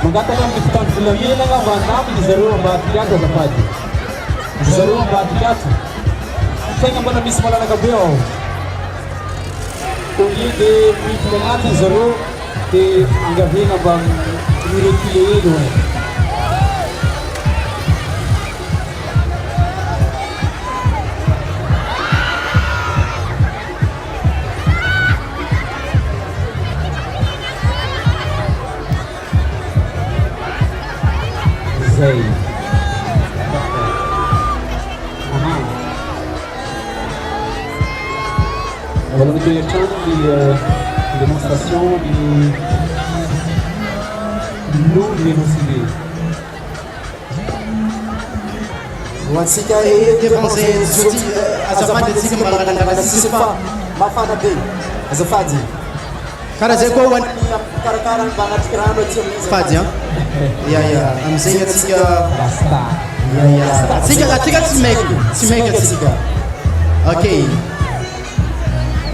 mangataka amin'ny fitandro volamenana mba andaminy zareo ambadika ato azafady zareo ambadika ato tegna mbola misy malalaka be ao. Au lieu de mitmagnaty zareo dia angavena mba mirekile elo zay. Voilà, nous avons les démonstrations nous l'énoncer. hoatsika Devanse azafady atsika magnaraka sisy fa mafana be azafady karaha zay koa hoany karakara mba agnatriky rano aty amin'izy fady ia amizegny atsika Rasta. atsika tsy maiky atsika ok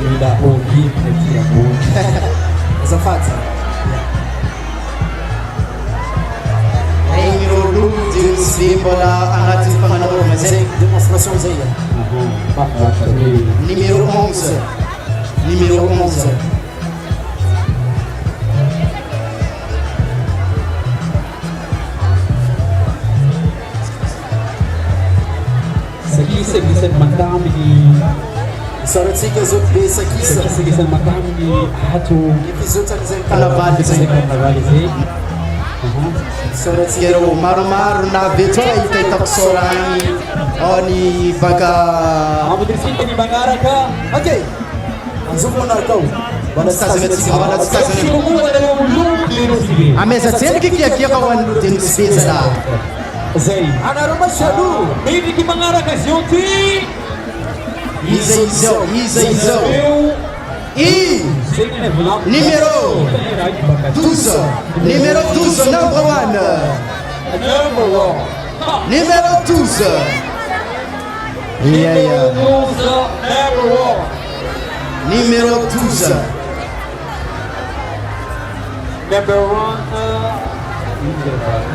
Ila ogi atia boa. azafady regny rolo dia misy be mbola agnatin'ny fagnanaovana zay demonstration zay numéro 11 Sagisa matami ni isaratsika zoto be sakisa sagisa matami ni hatu ifizotra amizay Carnaval zay carnaval zay. isaratsika Kero maromaro navy eto hitahitako sora agny ao ny baka Amodrisika ni manaraka. ok azoko manaraka ao mbola tsy tazana atsika mbola tsy tazana Sikomoa na ulu l'énoncer. amezatsendriky kiakiaka ho an'ny lodenisy bezala Zay. anareo masialo Bibiky manaraka zionty. iza izao Zay ni envelope. numéro 12 numéro 12 number 1 Number one. numéro 12 Number one. numéro 12 Number one.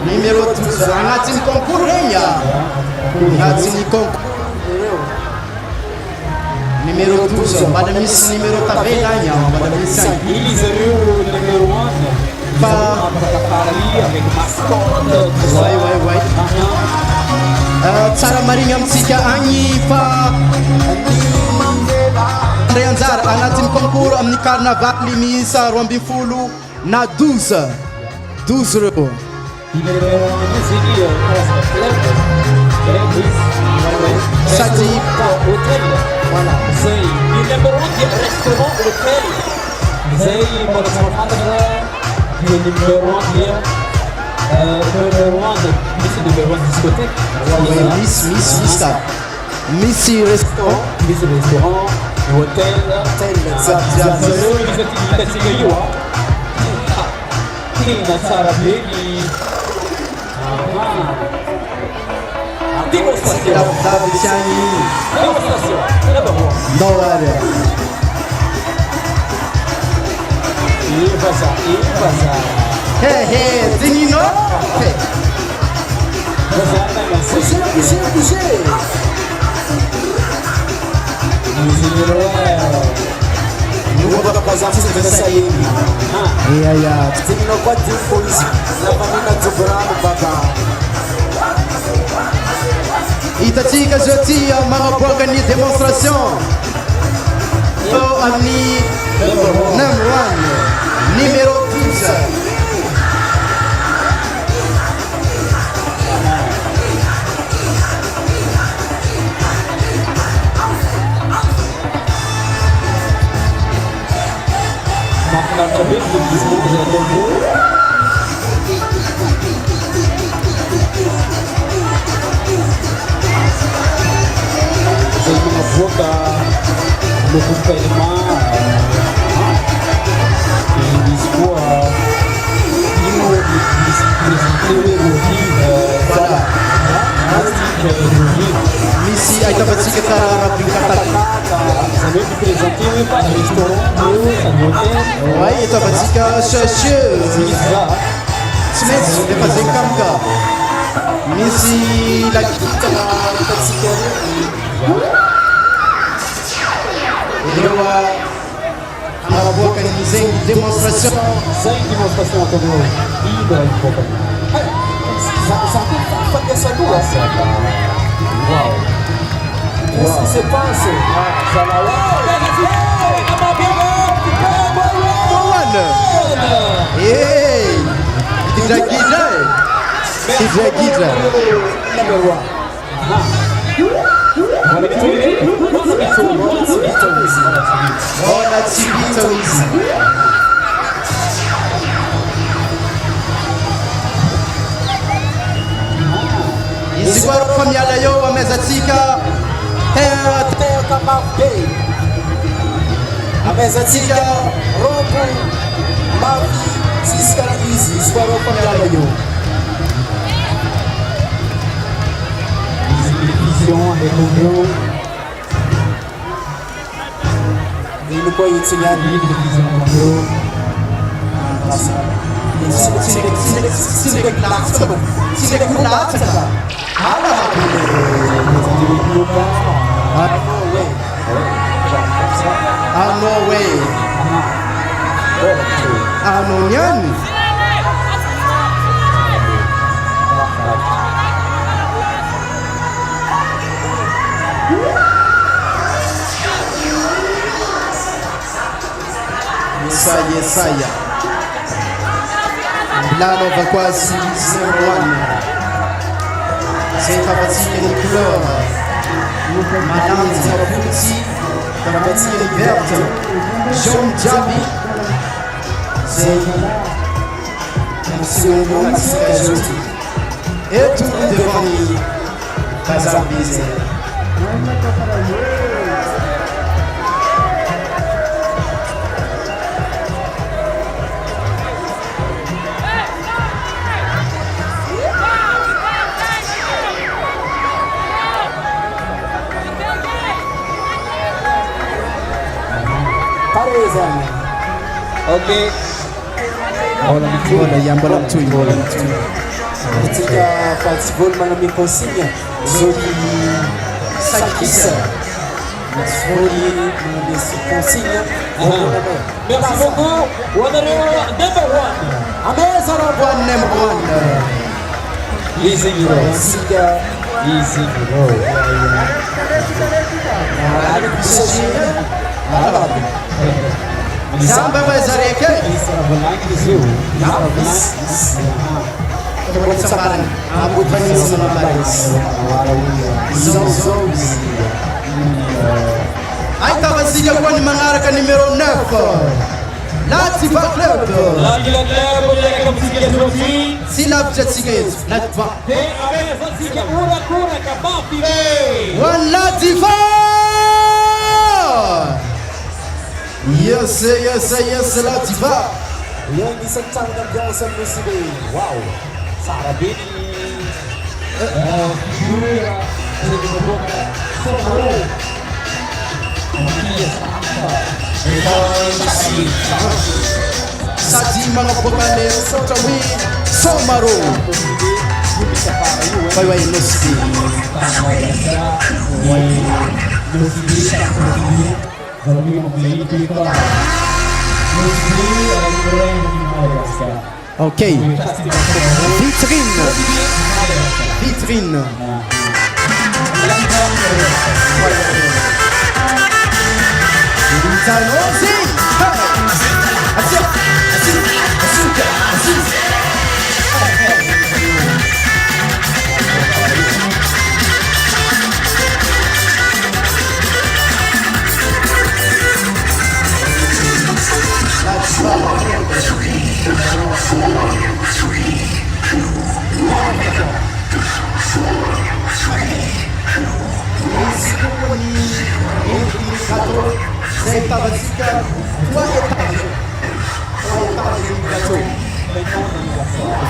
numéro 12 agnatin'ny concours regny agnatin'ny concours numéro 12 mbala misy numéro tavela agny mbala misy agny Ili zareo number one. Fa Parali avec mascotte. way tsara marigny amitsika agny fa ray anjara agnatin'ny concours amin'ny carnaval miisa 12 na 12 reo Il number one zini karazana club. Sadi. Hotel. Voilà. Zay. Il number one dia restaurant hotel. Zay mbola tsy mahafantatra dia number one dia number one misy number one discothèque. misy ta misy restaurant Misy restaurant, hotel, zareo hitantsika io tena tsara be ny démonstration. lavidavy tsy agny Démonstration. D'abord, ndao ary vaza. dinino Vaza na bouger Nuova cosa che sai. Iya. Tingino kwa timpo hizi. Na panina tubrano baba. Itatika jetia mga buwagan ni demonstration. So amni number 1 numero 10. Makan cabai di sebelah toko. Saya membuat lupa ilmu di sebuah Misi ay dapat si kita raping katak. Sampai dipresentasi Pak restoran hotel. Ay ito dapat si ka shashu. Smith dapat si kamka. Misi lagi kita dapat si ka. Dewa melakukan demonstrasi. Saya demonstrasi atau tidak important. Satu tempat yang kedua. Wow. Qu'est-ce qui se passe? Hey, tidak gila. Tidak gila. Ona chibito hizi. Isigwaro familia yo wamezatika Teo kama gay. Amezatika robo mavi siskara hizi. Isigwaro familia yo. Division reunion Ini kwa yitsinya di division reunion. Ano way. Ano yan? Yesaya. Milano va quasi 0-1. Senza fatica di colore. Madame Zarafuzi, la fatica verte. Jean Jabi. C'est un fatica et tout devant lui. Bazarbise. Oke. Bola yang berlaku bola. Ketika Falsbol mengalami konsinya Zodi Sakisa Zodi mengalami konsinya. Merci beaucoup. Wanarewa number 1. Ameza Rabwa Number 1. Easy Euro. Siga Easy Euro. Ali Bisaji Arabi Samba bazareke. Isso era banana do Zio. Buat sabaran. Ambut panis sama baris. Zozos Ay tabasiga kwa ni mangaraka numero 9. Latifa Club. Lagi-lagi boleh kapasitas trofi. Silap Jetsiget. Latifa. Aveva siga ura kabafi. One Latifa. Yes, Latifa. yang disentang dan Johnson Musidi. Wow, Sarabini. Sadi mga bukane Sotawi Somaro. Wai Musidi. Ok. Vitrine. Vitrine.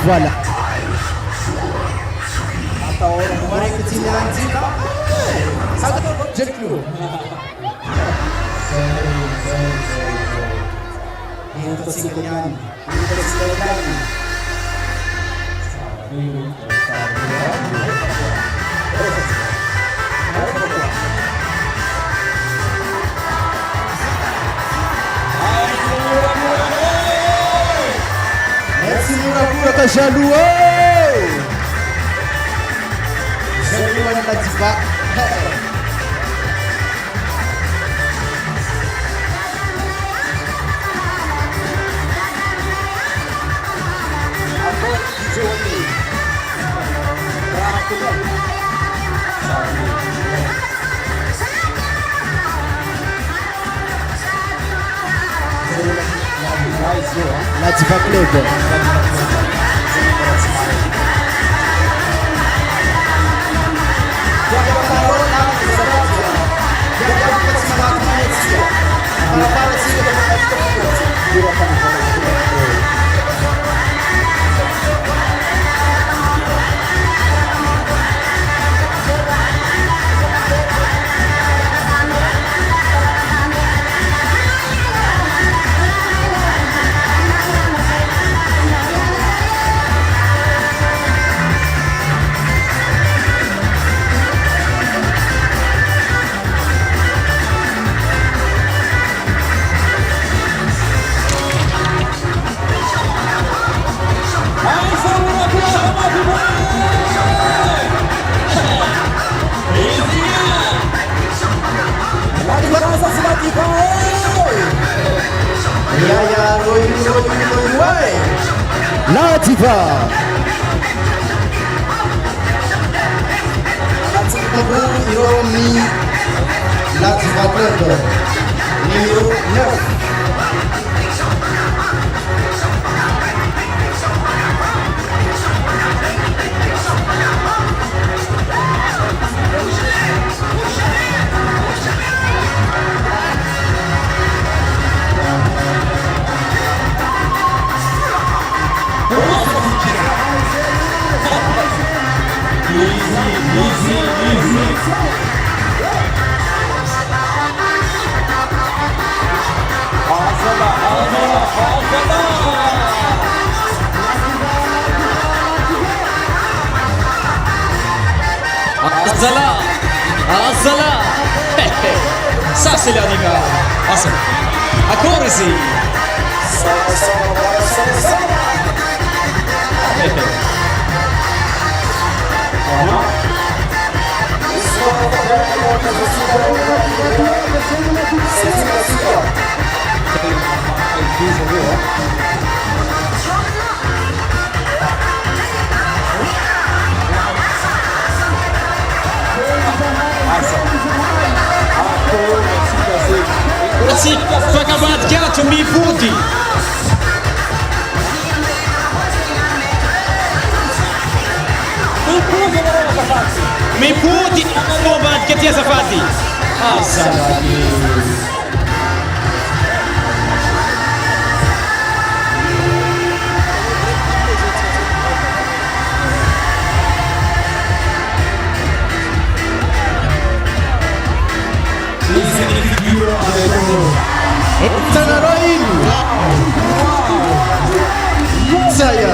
Voilà. Jaloux, jaloux à la diva. La diva club. La diva. La diva club numéro 9. Azala, Azala. Ça c'est la diva. Azala. Accorsi. Sì, fa cavalcato mi puti. Mi puti, che ti ha fatti? Tanaroin. Saya.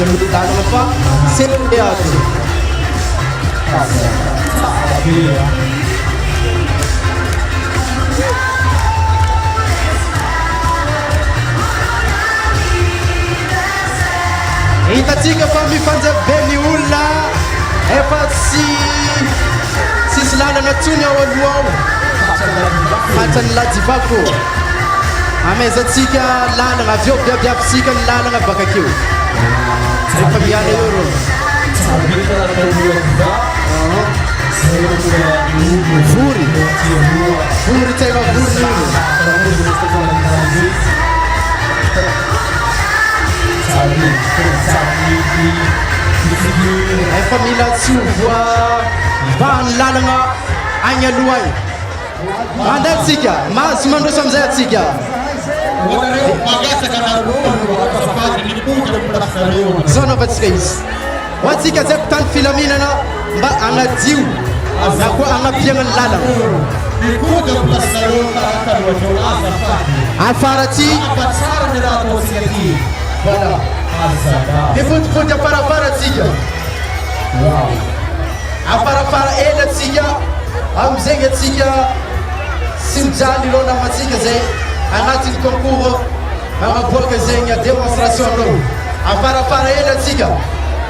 lalana fa seleato hitatsika fa mifanjaveny olona efa sisy lalana tsony ao aloha ao fatrany ladivako amezatsika lalana avy eo biabiabysika ny lalana bakakeo rehefa miala eo rô vory vory tegna vory efa mila tsovoa vahany lalagna agny aloha agny mandeha atsika mahazo mandroso amizay atsika zao anaovantsika izy ho atsika zay mpitany filaminana mba agnadio na koa agnapiagna ny lalagna afara ty voilà mifotofody afarafara atsika afarafara ela atsika amizegny atsika sy mijaly lona amatsika zay agnatin'ny concours magnaboaka zegny démonstration reo afarafara ela atsika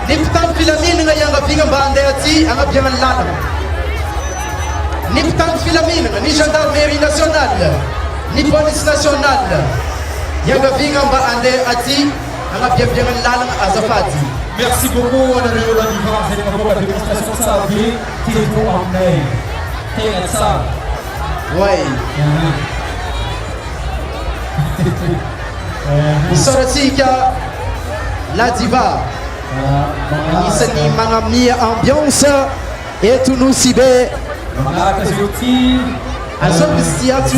ny mpitany filaminana iangaviagna mba handeha aty agnabiagna ny lalana ny mpitany filaminana ny gendarmerie nationale ny police nationale iangaviagna mba handeha aty agnabiabiagna ny lalana azafady. Merci beaucoup honorable la différence et la démonstration de sa vie qui est pour emmener. T'es ça. Ouais. Soratsika la diva. Isany magnamia ambiance eto no sibe. Manaraka zio ty azobisitiato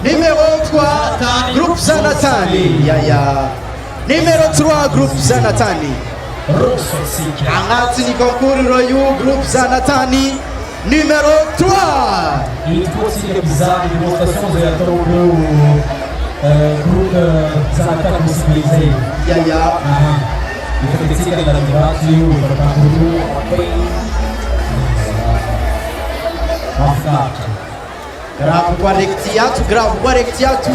numéro 3 groupe Zanatany yaya numéro 3 groupe Zanatany agnatiny concours ro io groupe Zanatany numéro 3 ilikuwa bizarre démonstration zay ataon'ireo groupe Zanatany possibilité yaya ifakitsika la divato io bakanguru mafinaritra grave kwa rektiato grave kwa rektiato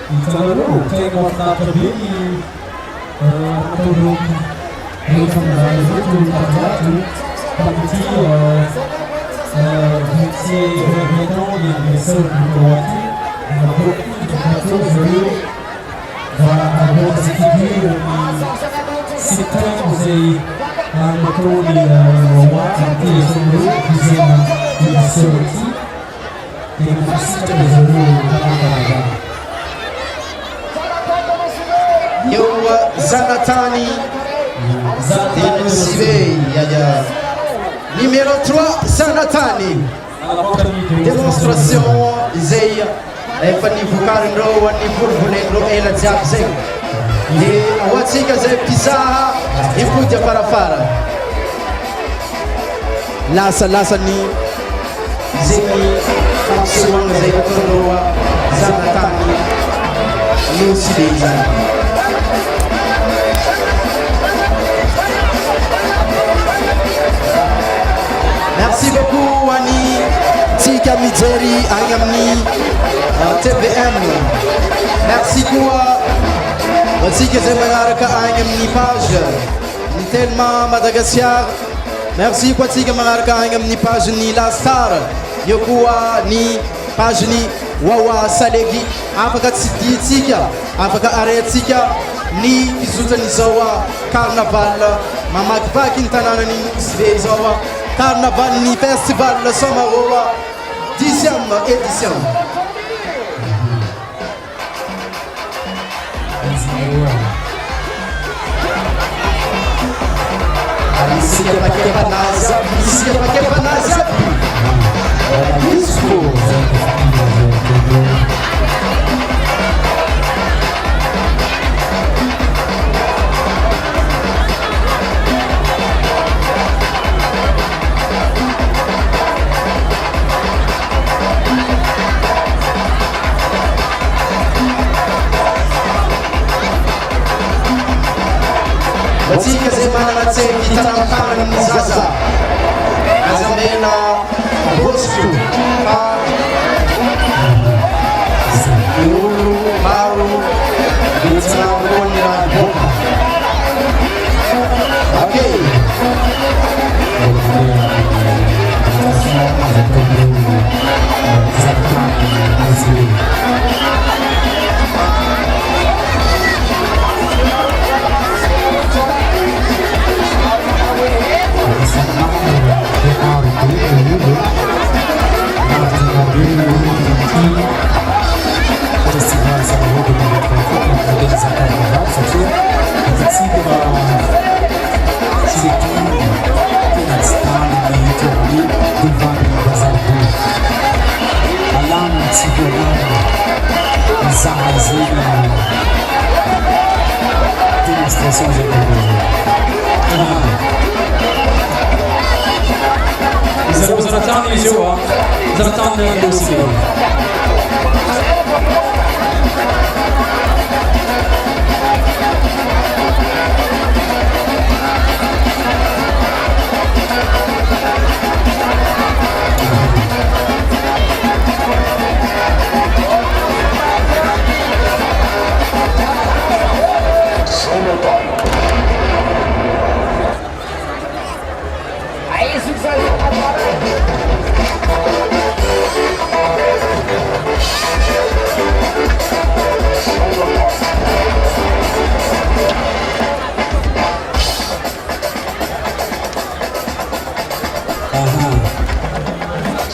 hitanareo tegna mafinaritra be ny ataon'ireo rehefa mizany zeto tanjato tamity métier maintenant les agresseurs du Croatie nato zareo va avoir cette figure septembre zay nataony roa ampiason'ireo deuxième édition ity dia mafasitraka zareo Canada eo Zanatany denosive yaya numéro 3 Zanatany démonstration izay efa nivokarin'ireo ny volovolendreo ela jiaby zegny dia ho atsika zay mpizaha impody afarafara lasalasany zegny fampisehoagna zay ataon'ireo Zanatany nosibe zany. Merci beaucoup Wani Tika Midjeri agny amin'ny TVM. Merci koa atsika zay magnaraka agny amin'ny page ny Telma Madagascar. Merci koa atsika magnaraka agny amin'ny page ny La Star, eo koa ny page ny Wawa Salegy. Afaka tsiditsika, afaka areatsika ny fizotan'izao carnaval mamakivaky ny tanànany Nosibe izao carnaval ny festival Somaroa 10e édition. Alisika pakepanaza, alisika pakepanaza. Disco. Watsika zay manana tseky hitanam-pagnany ny zaza azamena bosiko fa ny olo maro mitsinamboany raha boka. Okey. Zaratani Joa, Zaratani Lucy.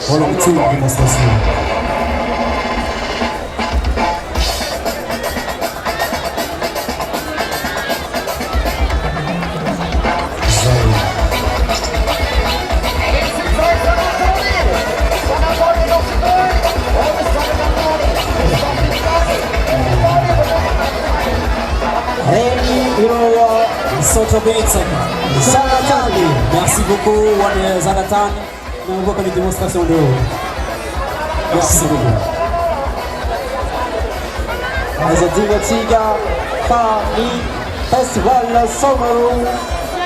Volontiers démonstration. Merci beaucoup, Wane Zaratan. On voit comme démonstration de haut. Merci beaucoup. Azadiga Tiga, Fami, Festival Somaru,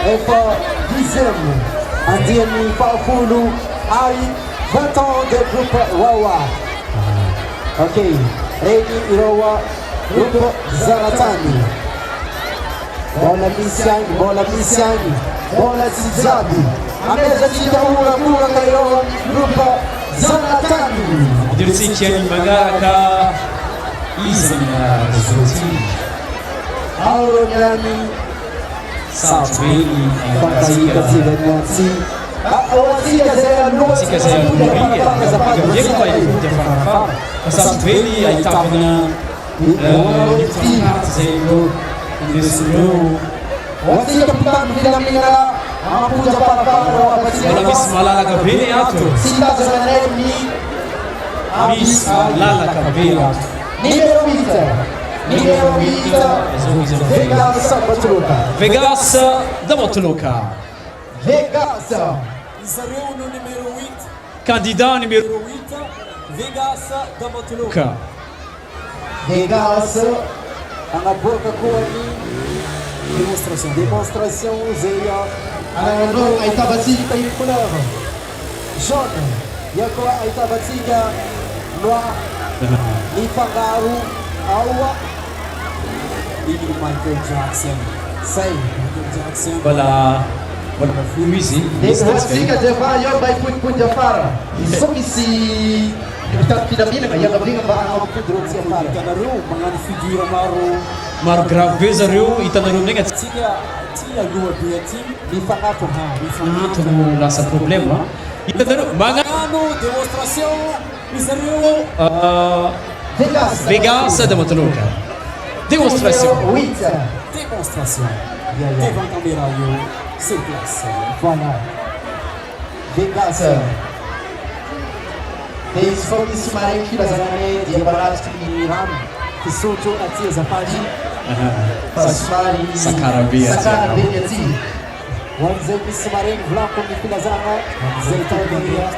et pour 10e, Andiani Fafulu, Aïe, 20 ans de groupe Wawa. Ok, Reini Irowa, groupe Zaratani. Bola Misiani, Bola Zizabi. Ameza Chitaura, Mura Kairo, groupe Zaratani. Dirisikiani Magaraka, Izamina Zoti, Auroniani, Satveli, Fantasika Zivenansi. Awazika Zayanu, Sika Zaya Muria, Gabriel vai de Farafá, Satveli, aí estava na Zayno, Indesuru, Wazika Putan Minamina, Apuja Parapara, Ela Miss Malala Gabriel Ato, Sita Zanani, Miss Malala Gabriel Ato. Número 8, Vegas Batuluca. Vegas da Motuluca. Vegas. Israel no número 8. Candidat número 8. Vegas da Motuluca. Vegas. Ana boca com ali. Demonstração Zeia. Ana no Aitabatika e Kulava. John. Yako Aitabatika. Noa. Ipangaru. Awa. Michael Jackson. Say. Michael Jackson. Wala Fluizi. Demonstração de vai vai put Jafara. Isso que se kita pinamina kaya gabling ba ang pudro siya para. Kanaro mga figura maro. Maro grave zareo itanareo nega Tia lua dia team Di fangato ha. Ito no lasa problema. Itanareo mga ano demonstração Israel Vegas da Motuluca. Demonstração. demonstração. Devant caméra yo c'est place. Voilà. Vegas. Desde foi que se marei que bazarane de barat que ram que soto atia zapadi. Pasmari Sakarabia. Sakarabia ti. Wanze que se marei blanco que filazana. Zaitaria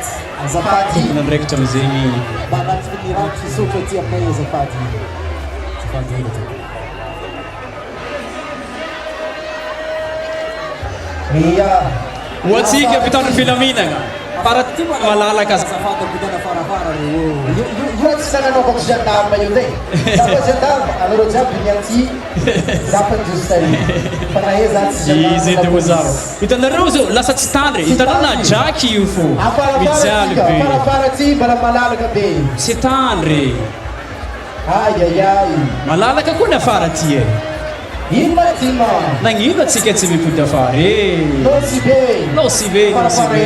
zapadi. Na rector zeni Barat que ram que soto atia meia zapadi. Iya. Watsika mpitandro filaminana para malalaka Io tsy nananaovako gendarme io ndray. Zaho gendarme, anareo jiaby miantsy. Zaho fa justary. Fa na he zany tsy izy edy ho zao hitanareo zao lasa tsy tandry hitanareo na draky io fo mijaly be Afarafara ty mbala malalaka be. tsy tandry Ayayay. malalaka koa ny afara ty e Ino ma ty ma? nagnino atsika tsy mipody afara Nosy be. nosy be nosy be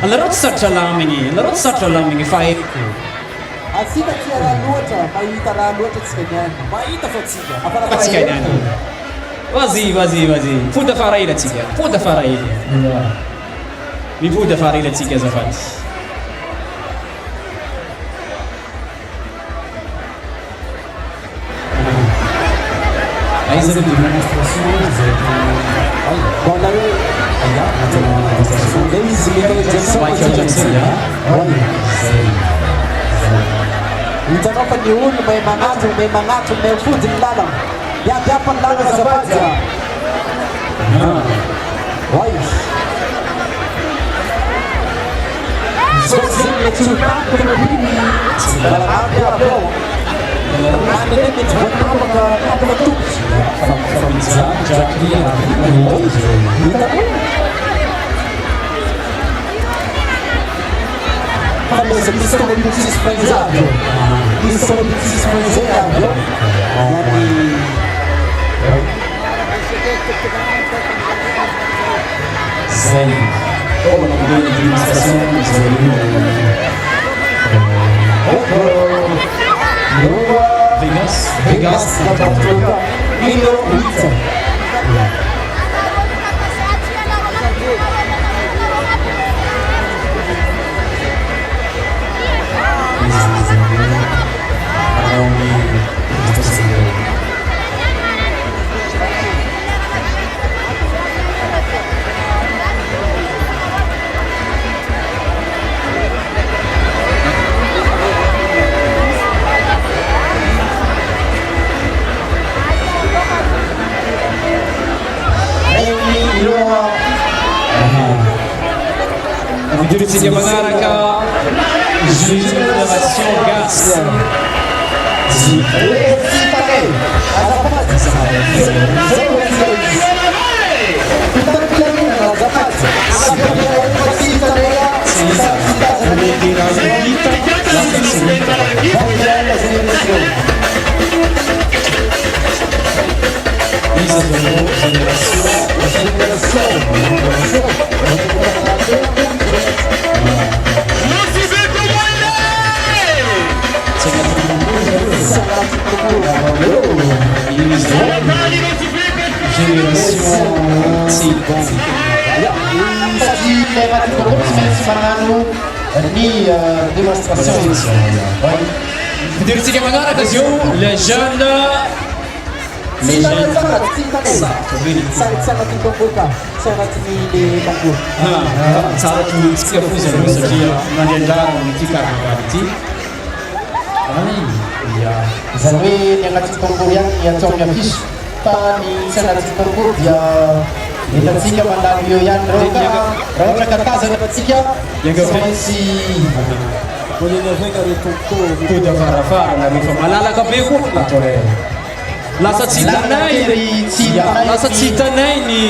anareo tsy sarotra lamigny anareo tsy sarotra lamigny fa haiko Asika tia raha loatra, mahita raha loatra tsika niany. Mahita fa tsika. atsika niany vazy mipody afara ely atsika mipody afara ely mipody afara ely atsika azafady aiza le démonstration Michael Jackson Hitanao fa ny olo may magnato, may fody ny lalana. Iabiapa ny lalana azafady. Oy. Sozinho le tsultato no rini. Balanato abro. Mande me tsultato ka kapla tups. Famizia Jackie Fameza missão de desprezado. Missão de desprezado. Zen como não deu administração Vegas Judicinya mengarahkan Génération Gas. Judicinya mengarahkan les jeunes. Tsara tohintsika fo zareo satria mandraindrara ity karavany ity. Izany hoe ny agnatin'ny concours ihany ny atao amin'ny afisy fa ny tsy agnatin'ny concours dia hitantsika mandalo eo ihany raha ohatra katazana atsika maintsy Pody afarafara na rehefa malalaka be koa atao re lasa tsy hitanay ny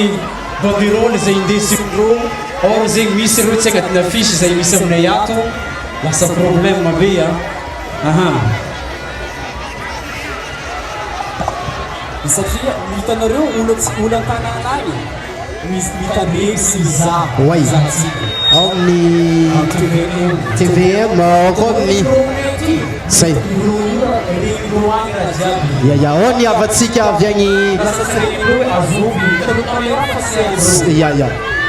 banderole zay indesin'ireo or zegny misy ireo tsy agnatin'ny afisy zay misy aminay ato lasa problème be Satria hitanareo olo an-tanànany mitandreny sy mizaha Oay. Ao amin'ny TVM, ao koa amin'ny zay. Ao ny avatsika avy agny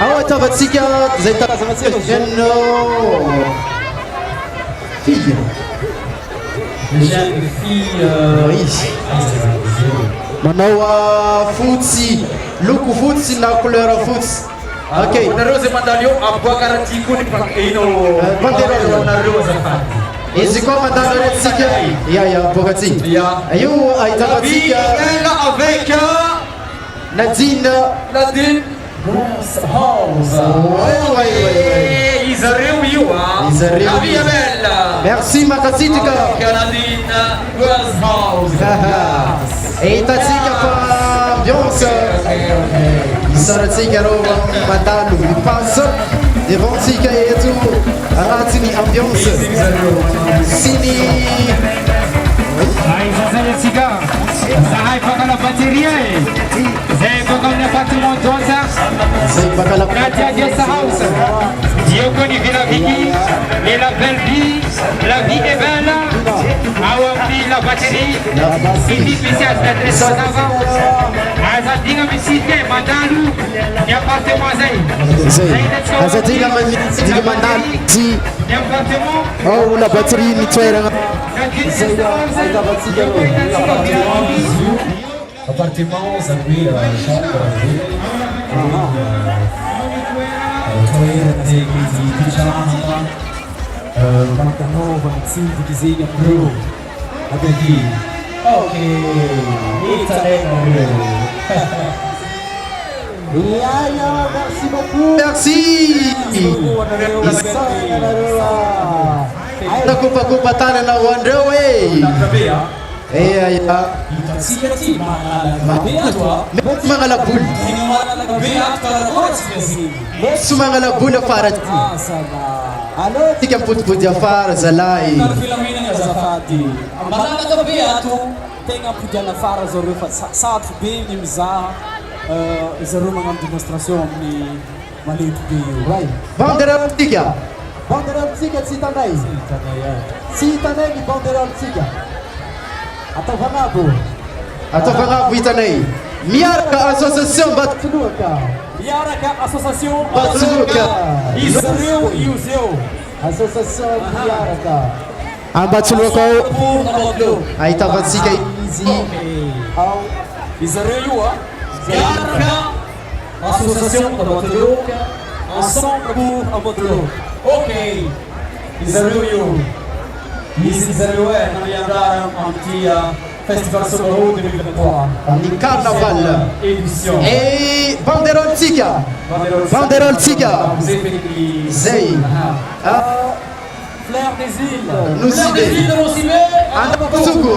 ao atavantsika zay tarazanatsika jeune fille. jeune fille Manao fotsy, loko fotsy na couleur fotsy. Ok. nareo zay mandalo eo aboaka ty koa ny banderole nareo azafady. Izy koa mandalo aretintsika aboaka ty. Io ahitavantsika avec Nadine Isareu Yua, la via bella. Merci Makazitika. Canadina Girls House. Eita tsika fa ambiance. Isaratsika rô mandalo mipasse devant tsika eto agnatin'ny ambiance sy ny Aizazayatsika zahay baka na bateria zay baka amin'ny appartement donsa zay baka la Nadia Guest House. Io con i Vilaviki et la belle vie, la vie est belle. Awambi la batterie, ini spécial d'adresse avant. Azadinga misite mandalu, ni appartement zay. azadinga mandiga mandalo ty Ni appartement. ao la batterie ny toeragna Appartement, ça lui, toerana zay pitranana manatanova mitsindiky zegny amindreo agaty ok hitanena reo Merci beaucoup. merci nakopakopa tany anao andreo e aya hitantsika ty magnalabe ato a mety magnalaboly tegna magnalabe ato karakotsika zegny sy magnalaboly afara ty Allô, tika mipodipody afara zalahy kara filamenana azafady magnalabe ato tegna ampodiana fara zareo fa sarotra be ny mizaha zareo magnano démonstration amin'ny malety be io right. banderole tika Banderole tsika tsy hitanay. Tsy hitanay ny banderole tsika. Ataovanabo. ataovanabo hitanay miaraka association Toloka. miaraka association Batsuka izareo io zeo Association miaraka. ambatsoloaka ao pour Amadou ahitavantsika Ao izareo io a miaraka association Amadou ensemble pour Amadou ok izareo io izy zareo e namiandara amty festival Socorro 2023 amin'ny carnaval édition e banderole tsika banderole tsika zay Fleur des îles Nosibe. Andabatsoko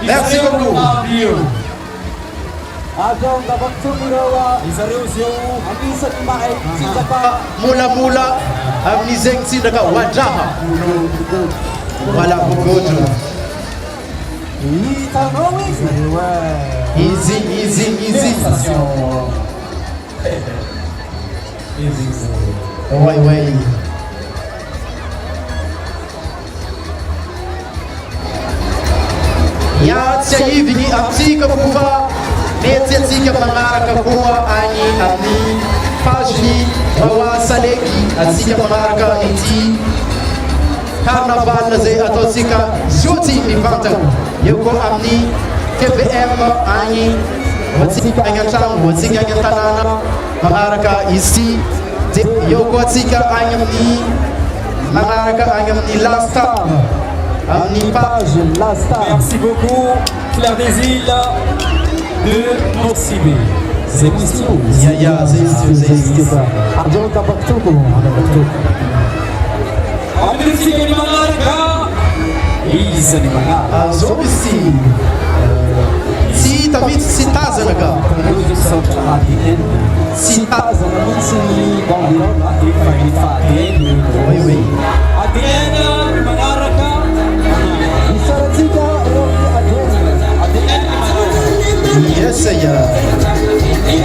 merci beaucoup Ajong Dabatsumirawa. izareo zio Anisan'ny mahay tsika molambola amin'ny zegny tsindraka hoadraha wala bogotra hitanao izy. izy way yatsy ahivigny atsika fova mety atsika magnaraka koa agny amin'ny page Saleky atsika magnaraka ity carnaval zay ataotsika soty mivantana eo koa amin'ny TVM agny atsika agny an-tragno atsika agny an-tanàna magnaraka izy de eo koa atsika agny amin'ny magnaraka agny amin'ny Lastar amin'ny page Lastar. merci beaucoup Fleur des îles de Nosibe c'est question ya zay izy Ajong Dabatsoko. Ambilitsika ni manaraka iza ni manaraka azao izy tsy hita mihitsy tsy tazana ka tsy Tazana mihitsy ny banderole. way ADN ni manaraka Isaratsika Rocky ADN ni manaraka yes ya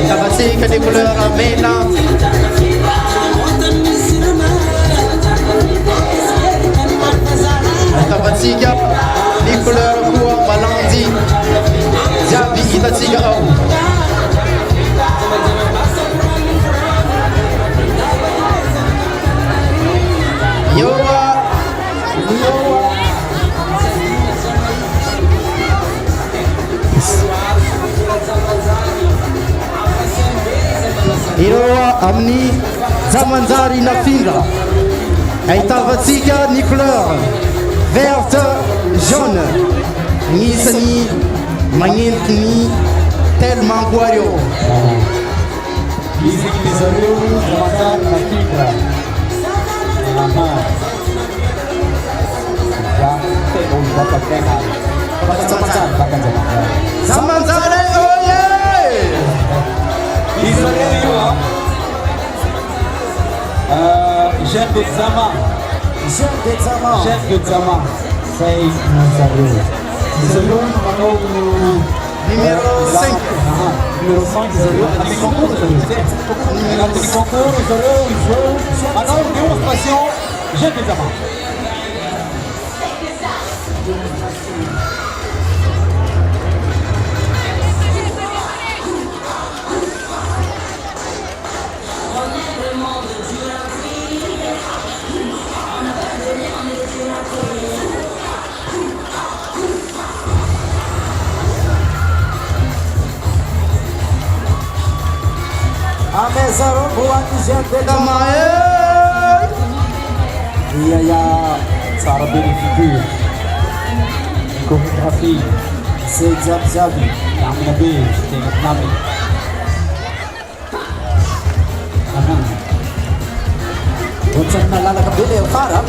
tabatsika ny couleur mena tabatsika ny couleur koa malandy jiaby hitatsika ao ioa iroa amin'ny zamanjary nafindra ahitavatsika ny couleur verte jaune agnisan'ny magnentiky ny tellement koa reo Izy ny zareo Zamanjary na Tigra. Ya, tena olo baka tena. Baka Zamanjary, baka Zamanjary. Zamanjary oye! Izy zareo io Jeune de Zama. Jeune de Zama. Say zareo. Zareo manao Numéro 5. Numéro 5 zareo. Anaty concours zareo. Anaty concours zareo vão manao demonstration Jeune de Zama. A mesa roboa de gente da Tamae! Ia tsara be ny figure. Chorégraphie. C'est jiaby. Namina be tegna namina. Ohatrany nalalaka be le afara.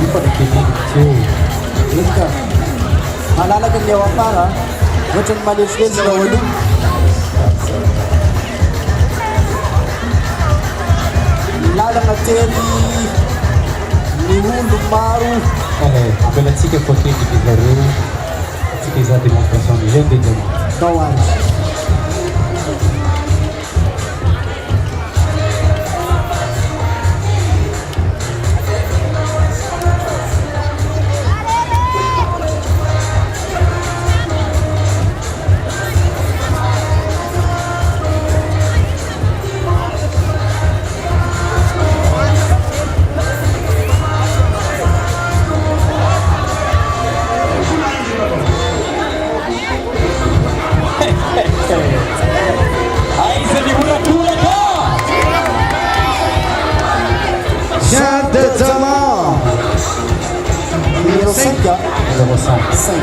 Io fa niteneniko teo. Ino ka? Malalaka ny ao afara. Ohatrany malefilefy ny ao aloha. Lalana teny ny olo maro. Abelantsika foteny zareo. Atsika iza démonstration ny Jeune de Zama. Tao azy. Jeune de Zama. Numéro 5. Numéro 5. 5.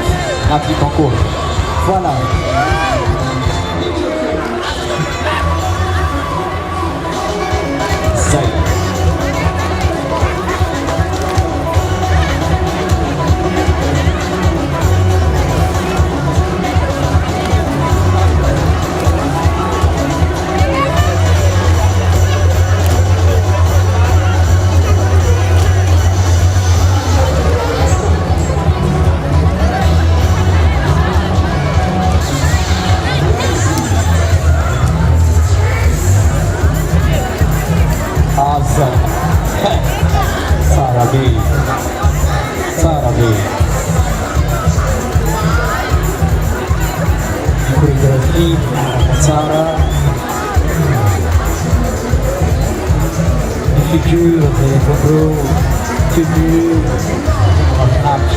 Anaty concours. Voilà. Zay. Tsara be. Chorégraphie tsara. Les figures, les photos, tenues, convenable.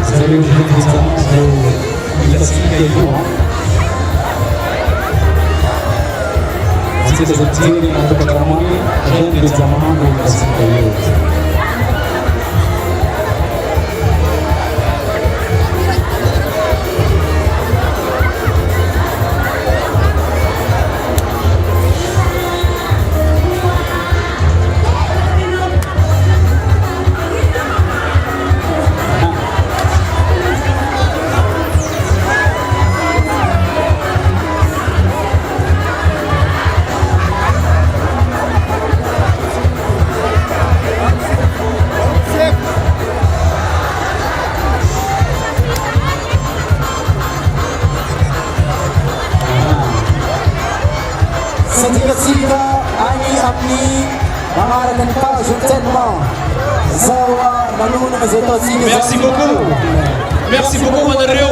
Zareo Jeune de Zama hitantsika io atsika zay mijery natokantramany Jeune de Zama no hitantsika io. Sadikatsika any amin'ny manaraka ny page tellement zao manonana zay ataotsika. Merci beaucoup. Merci beaucoup anareo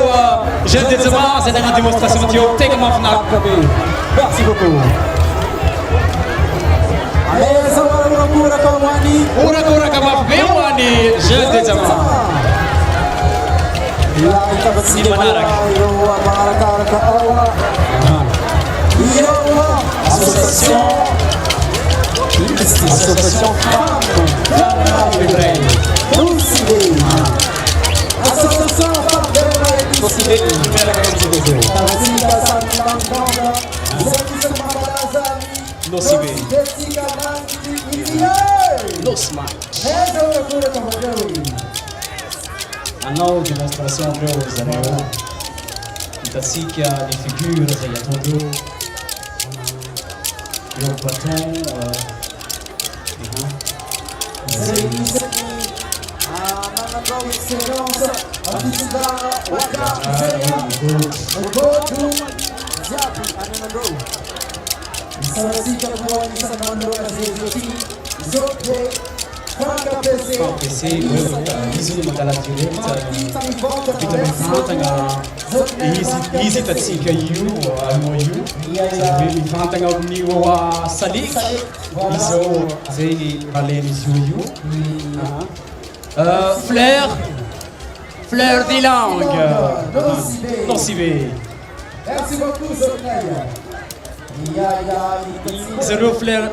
Jeune de Zama zay nagnano démonstration teo tegna mahafinaritra be. Merci beaucoup. Zao orakoraka ho any Orakoraka mafy be ho any Jeune de Zama. Itabatsika ireo manarakaraka ao ireo association Association Femmes. Anao démonstration andreo zareo hitantsika ny figure zay ataondreo eo baton zay isany manandao excellence ampitondrana oaka zay godo jiaby ananandreo misaratsika moa anisany mandreo azezoty zao de PC izy ny mangala direct vita mifantagna izy hitantsika io aloha io sady hoe mifantagna amin'io saliky izy ao zegny malemy izy io Fleur des langues Nosibe merci beaucoup Zonaya zareo Fleur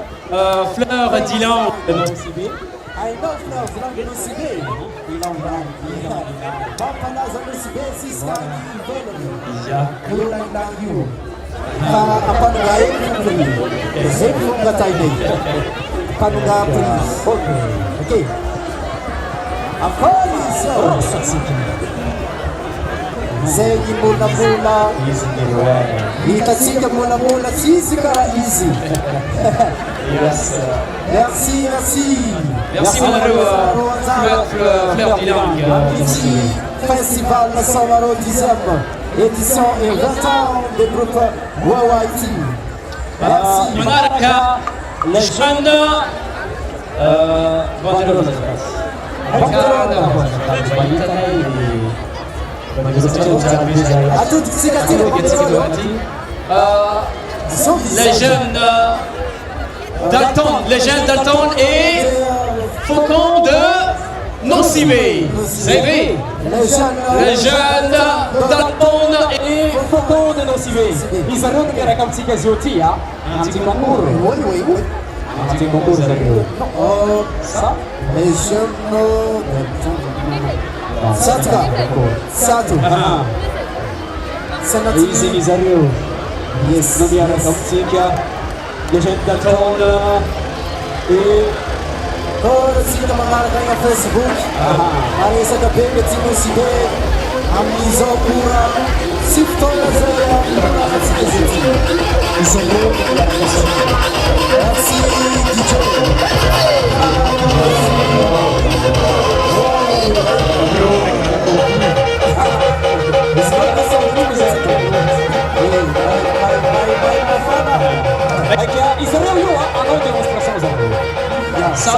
des langues Nosibe I know Fleur des langues Nosibe Pampalaza Nosibe siska io apanonga eny zay fonga tainay apanonga ok akoisatsika zay ny molambola hitatsika molambola tsy izy karaha izy merci Fleur des langues Festival Samaro 10e édition et 20 ans de groupe Wawaiti. Merci. Monarca, les jeunes, À toutes ces les jeunes Dalton et Faucon de Nosibe. Les jeunes Dalton et Faucon de Nosibe. Izy ireo no miaraka amintsika izy io ty anti-concours. Anti-concours zareo. Ça, les jeunes Satka. Izy izy ireo Yes. no miaraka amintsika les jeunes Dalton et Tsika magnaraka agny Facebook aresaka be le ty Nosibe amin'izao kora sy fotoana zay manaratsika zay ty izareo merci DJ izy ireo io anao démonstration zareo ça.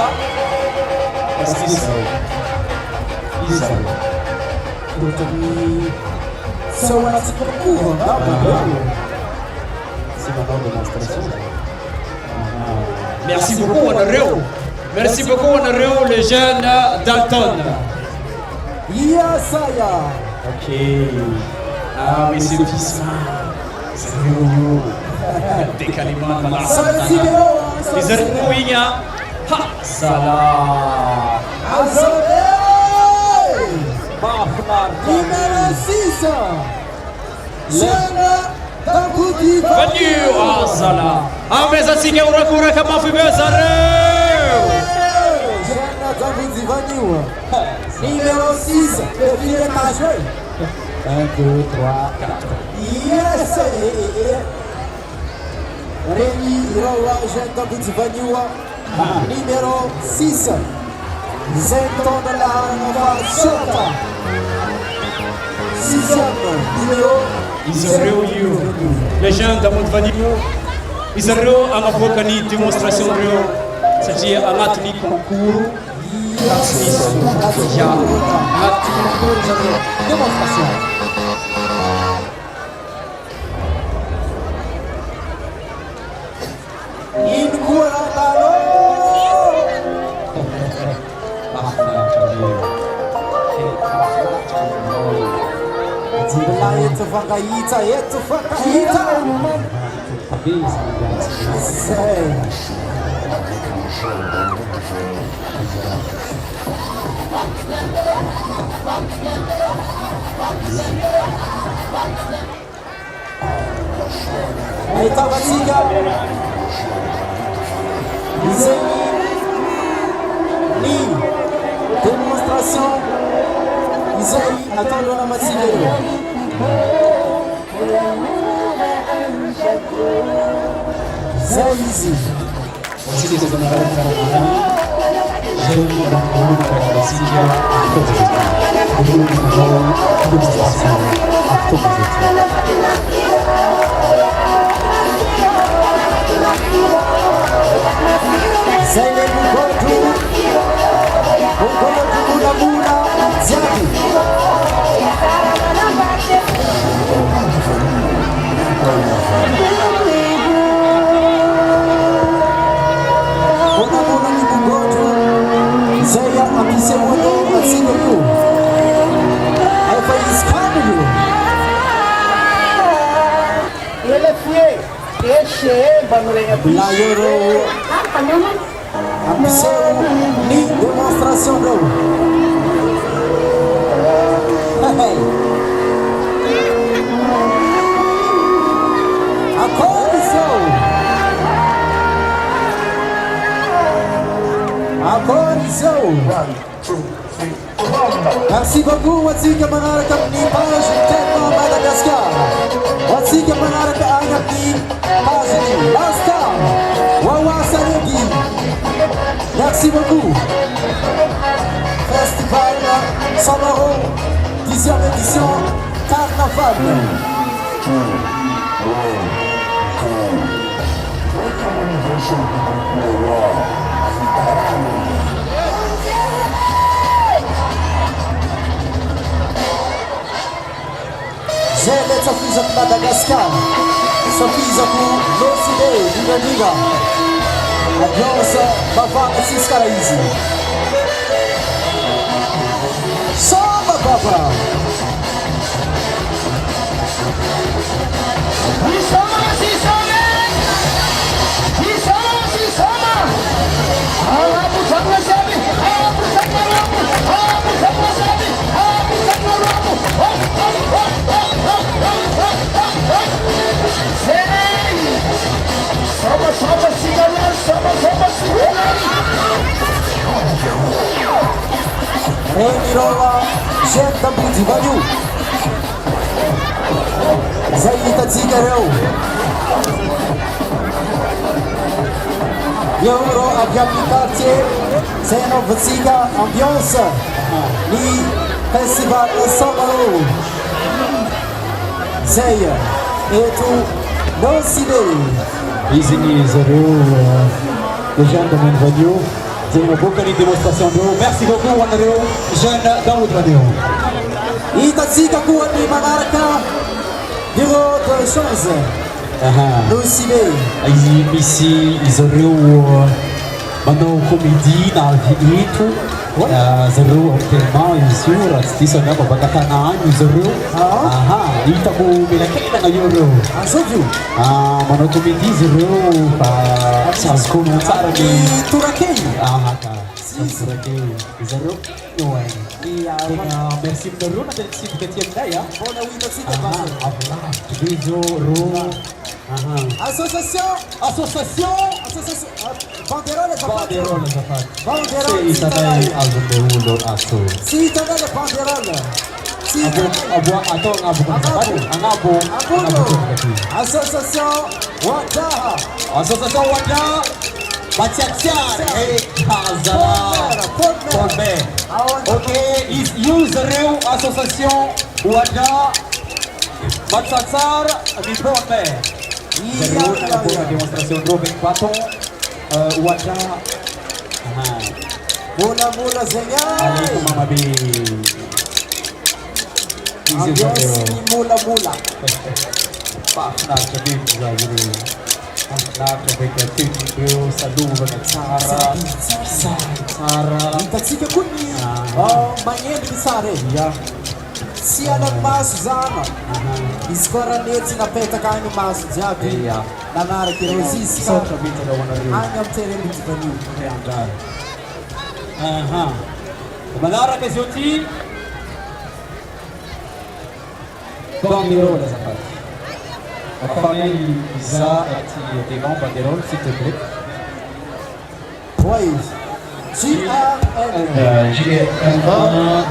Merci beaucoup Honoreo. Merci beaucoup Honoreo, le jeune Dalton. Yasaya. Ok. Ah mais c'est Fisma. C'est Rio. Décalement de la Les Ermouinha. Ha! Salah. Azore. Numéro 6. Jeune Daboudi Vanyu. Ah Salah. Ah mais ça c'est que on kama fumezareu. Jeune Daboudi Vanyu. Numéro 6. Le vieux majeur. 1, 2, 3, 4. Yes. Rémi Rowa, jeune Daboudi Vanyu. Numéro 6. Zenton de la Nova Chota. 6e numéro. Israel you. Les gens de Montvaniu. Israel ang avoka ni démonstration rio. C'est-à-dire ang atni concours. Démonstration. Eto fakahita. Zay. Ahitava tsika izay ni démonstration izay ataonao amatsika io zay izy zay le mugodu mulamula jiaby mulamula ni mugodu zay ampisehoanao atsika io efa izy kamo io la euro ampiseho ny démonstration reo akory zao akory zao merci beaucoup hoatsika manaraka amin'ny page Tellement Madagascar hoatsika manaraka agny amin'ny page Lasta Wawa Saregi. Merci beaucoup. Festival Samaro, 10e édition, Carnaval. Zele Safiza Madagascar, Safiza pour l'Occidé, Liga. Ambiance bavana tsisy kara izy samba baba Renirola, gente de Valiu. Zay hitatsika reo. Euro avy amin'ny quartier, zay anaovantsika ambiance ny festival Samaro. Zay eto Noside. Izy ny zareo legenda Mano Vanio. Zay maboaka ny démonstration reo. Merci beaucoup anareo jeune Daoud Vanio. Hitatsika koa ny manaraka bureau de change Noside. Izy misy zareo manao comédie na avy eto. Zareo actuellement izy io raha tsy diso angamba baka tanàny zareo. Hitako melakelana io reo. Azovio manao comédie zareo fa tsy azoko honogno tsara ny torakely. Torakely zareo io tena merci aminareo na tena tsidika ty aminay Bona hitatsika avy be zao rô association banderole banderole azafady banderole hitanay azon'le olo aso tsy hitanay le banderole atao agnabo association Wadaha Batsiatsiary Kazala Polmer. Ok, io zareo association Wada Batsatsar Polmer. Zareo nanaboaka démonstration reo 24 Wada molambola zegny aleko mamabe. ambiance ny molambola Mahafinaritra be mizazy reo. Mahafinaritra beka tenin'ireo salovana tsara tsara. hitatsika koa ny magnendy ny sara e tsy anany maso zana izy koa raha netsy napetaka agny maso jiaby nanaraky ireo ziska Sotra bitarao anareo. agny amin'ny terrain divanio Manaraka izy io ty banderole azafady. Afahany mizaha ty élément banderole s'il te plaît. oa izy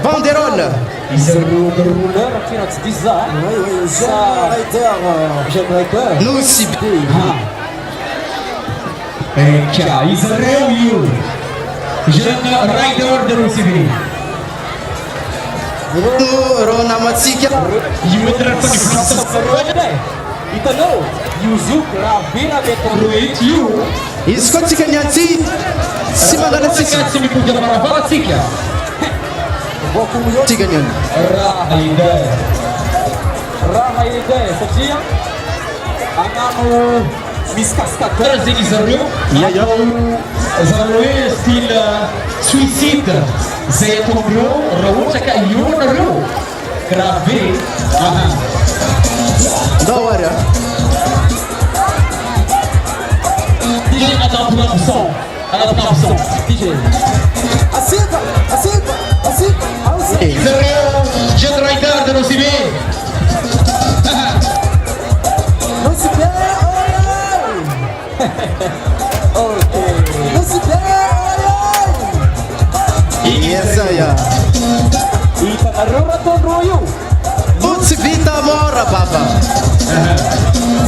Banderole. Zareo rouleur tena tsy diso za jeune rider Nosy be. Eka, izareo io jeune rider de Nosy. Rô namatsika. Io entra fa di hitanao io zoko raha vera metro io Izy koa tsika niantsy sy magnano tsika. tsy mipody amaravaratsika Tsika niany. raha ide satria agnano misy cascadeur zegny zareo zareo hoe style suicide zay ataondreo raha ohatra ka io nareo grave Ndao ary. DJ anampy som DJ Assita, assita, assita, assita. zareo jeune rider de Nosy be Não se vê, não se vê, Yes aya. hitanareo raha ataondreo io Tsy vita mora baba.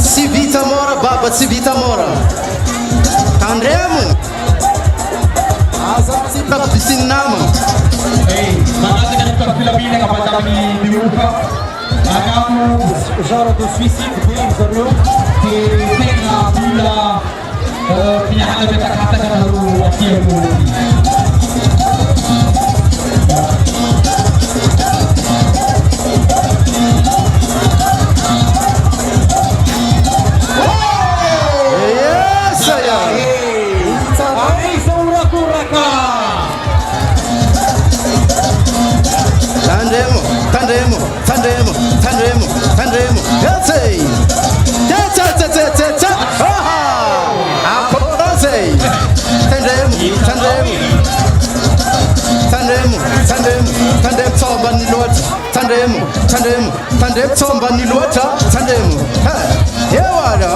Tsy vita mora baba, tsy vita mora. Tandremo. Tapisin nama. manataka ny filaminana afaka amin'ny mioka agnano genre de suicide be zareo dia tena mila minahana metakataka naro aty amin'olo Yes aya. aizao rakoraka Tandremo, tandremo, tandremo, tandremo, tandremo. Yes. Cha. Aha. Akorose. Tandremo, tandremo. Tandremo, tandremo, tandremo tsomba ny loatra. Tandremo, tandremo, tandremo tsomba ny loatra. Tandremo. Ha. Eo ara.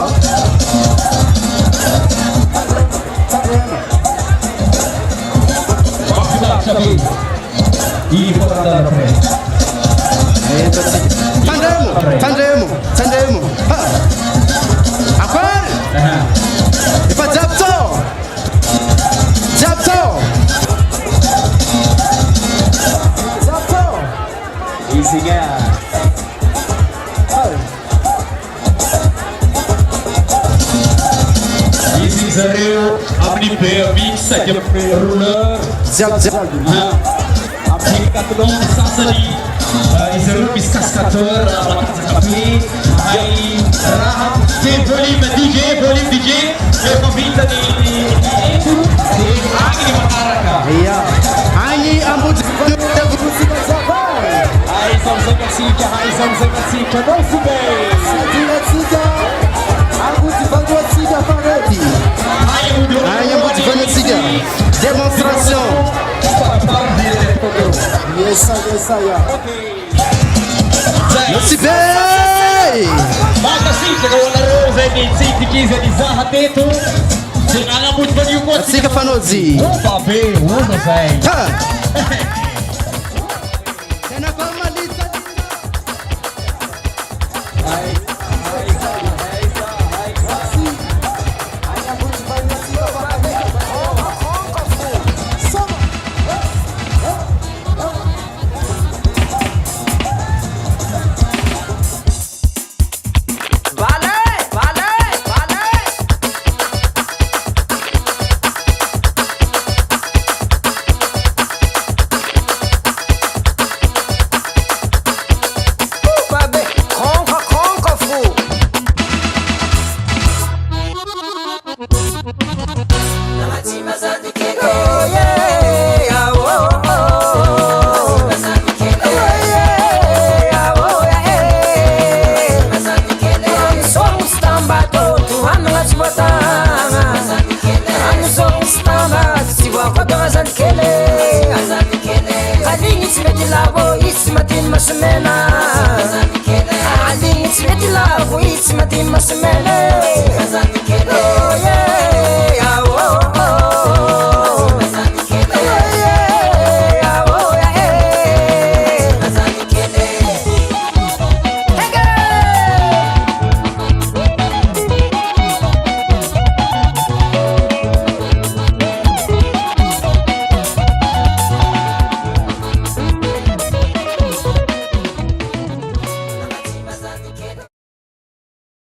Tandremo. Ha. Akwar. Ifa japto. izinga izy zareo amin'ny BMX sady amin'ny rouleur Zap. amin'ny katlon sasany izareo misy cascadeur matanjaka be mahay raha te volume DJ efa vitany eto dia agny ny manaraka Iya. Ani ambut. aizamzagatsika não se bem Sadina Tsiga, Aguti Vanua Tsiga Faredi. Ani ambut vanitsika. Demonstration. Yes, Nosy be. makasika ka hoanareo zay ny tsitikizy any zaha teto dia nagnambody vanio koa Atsika fanozy. oba be oza zay Ha. Tena fa malita. It's matin masmena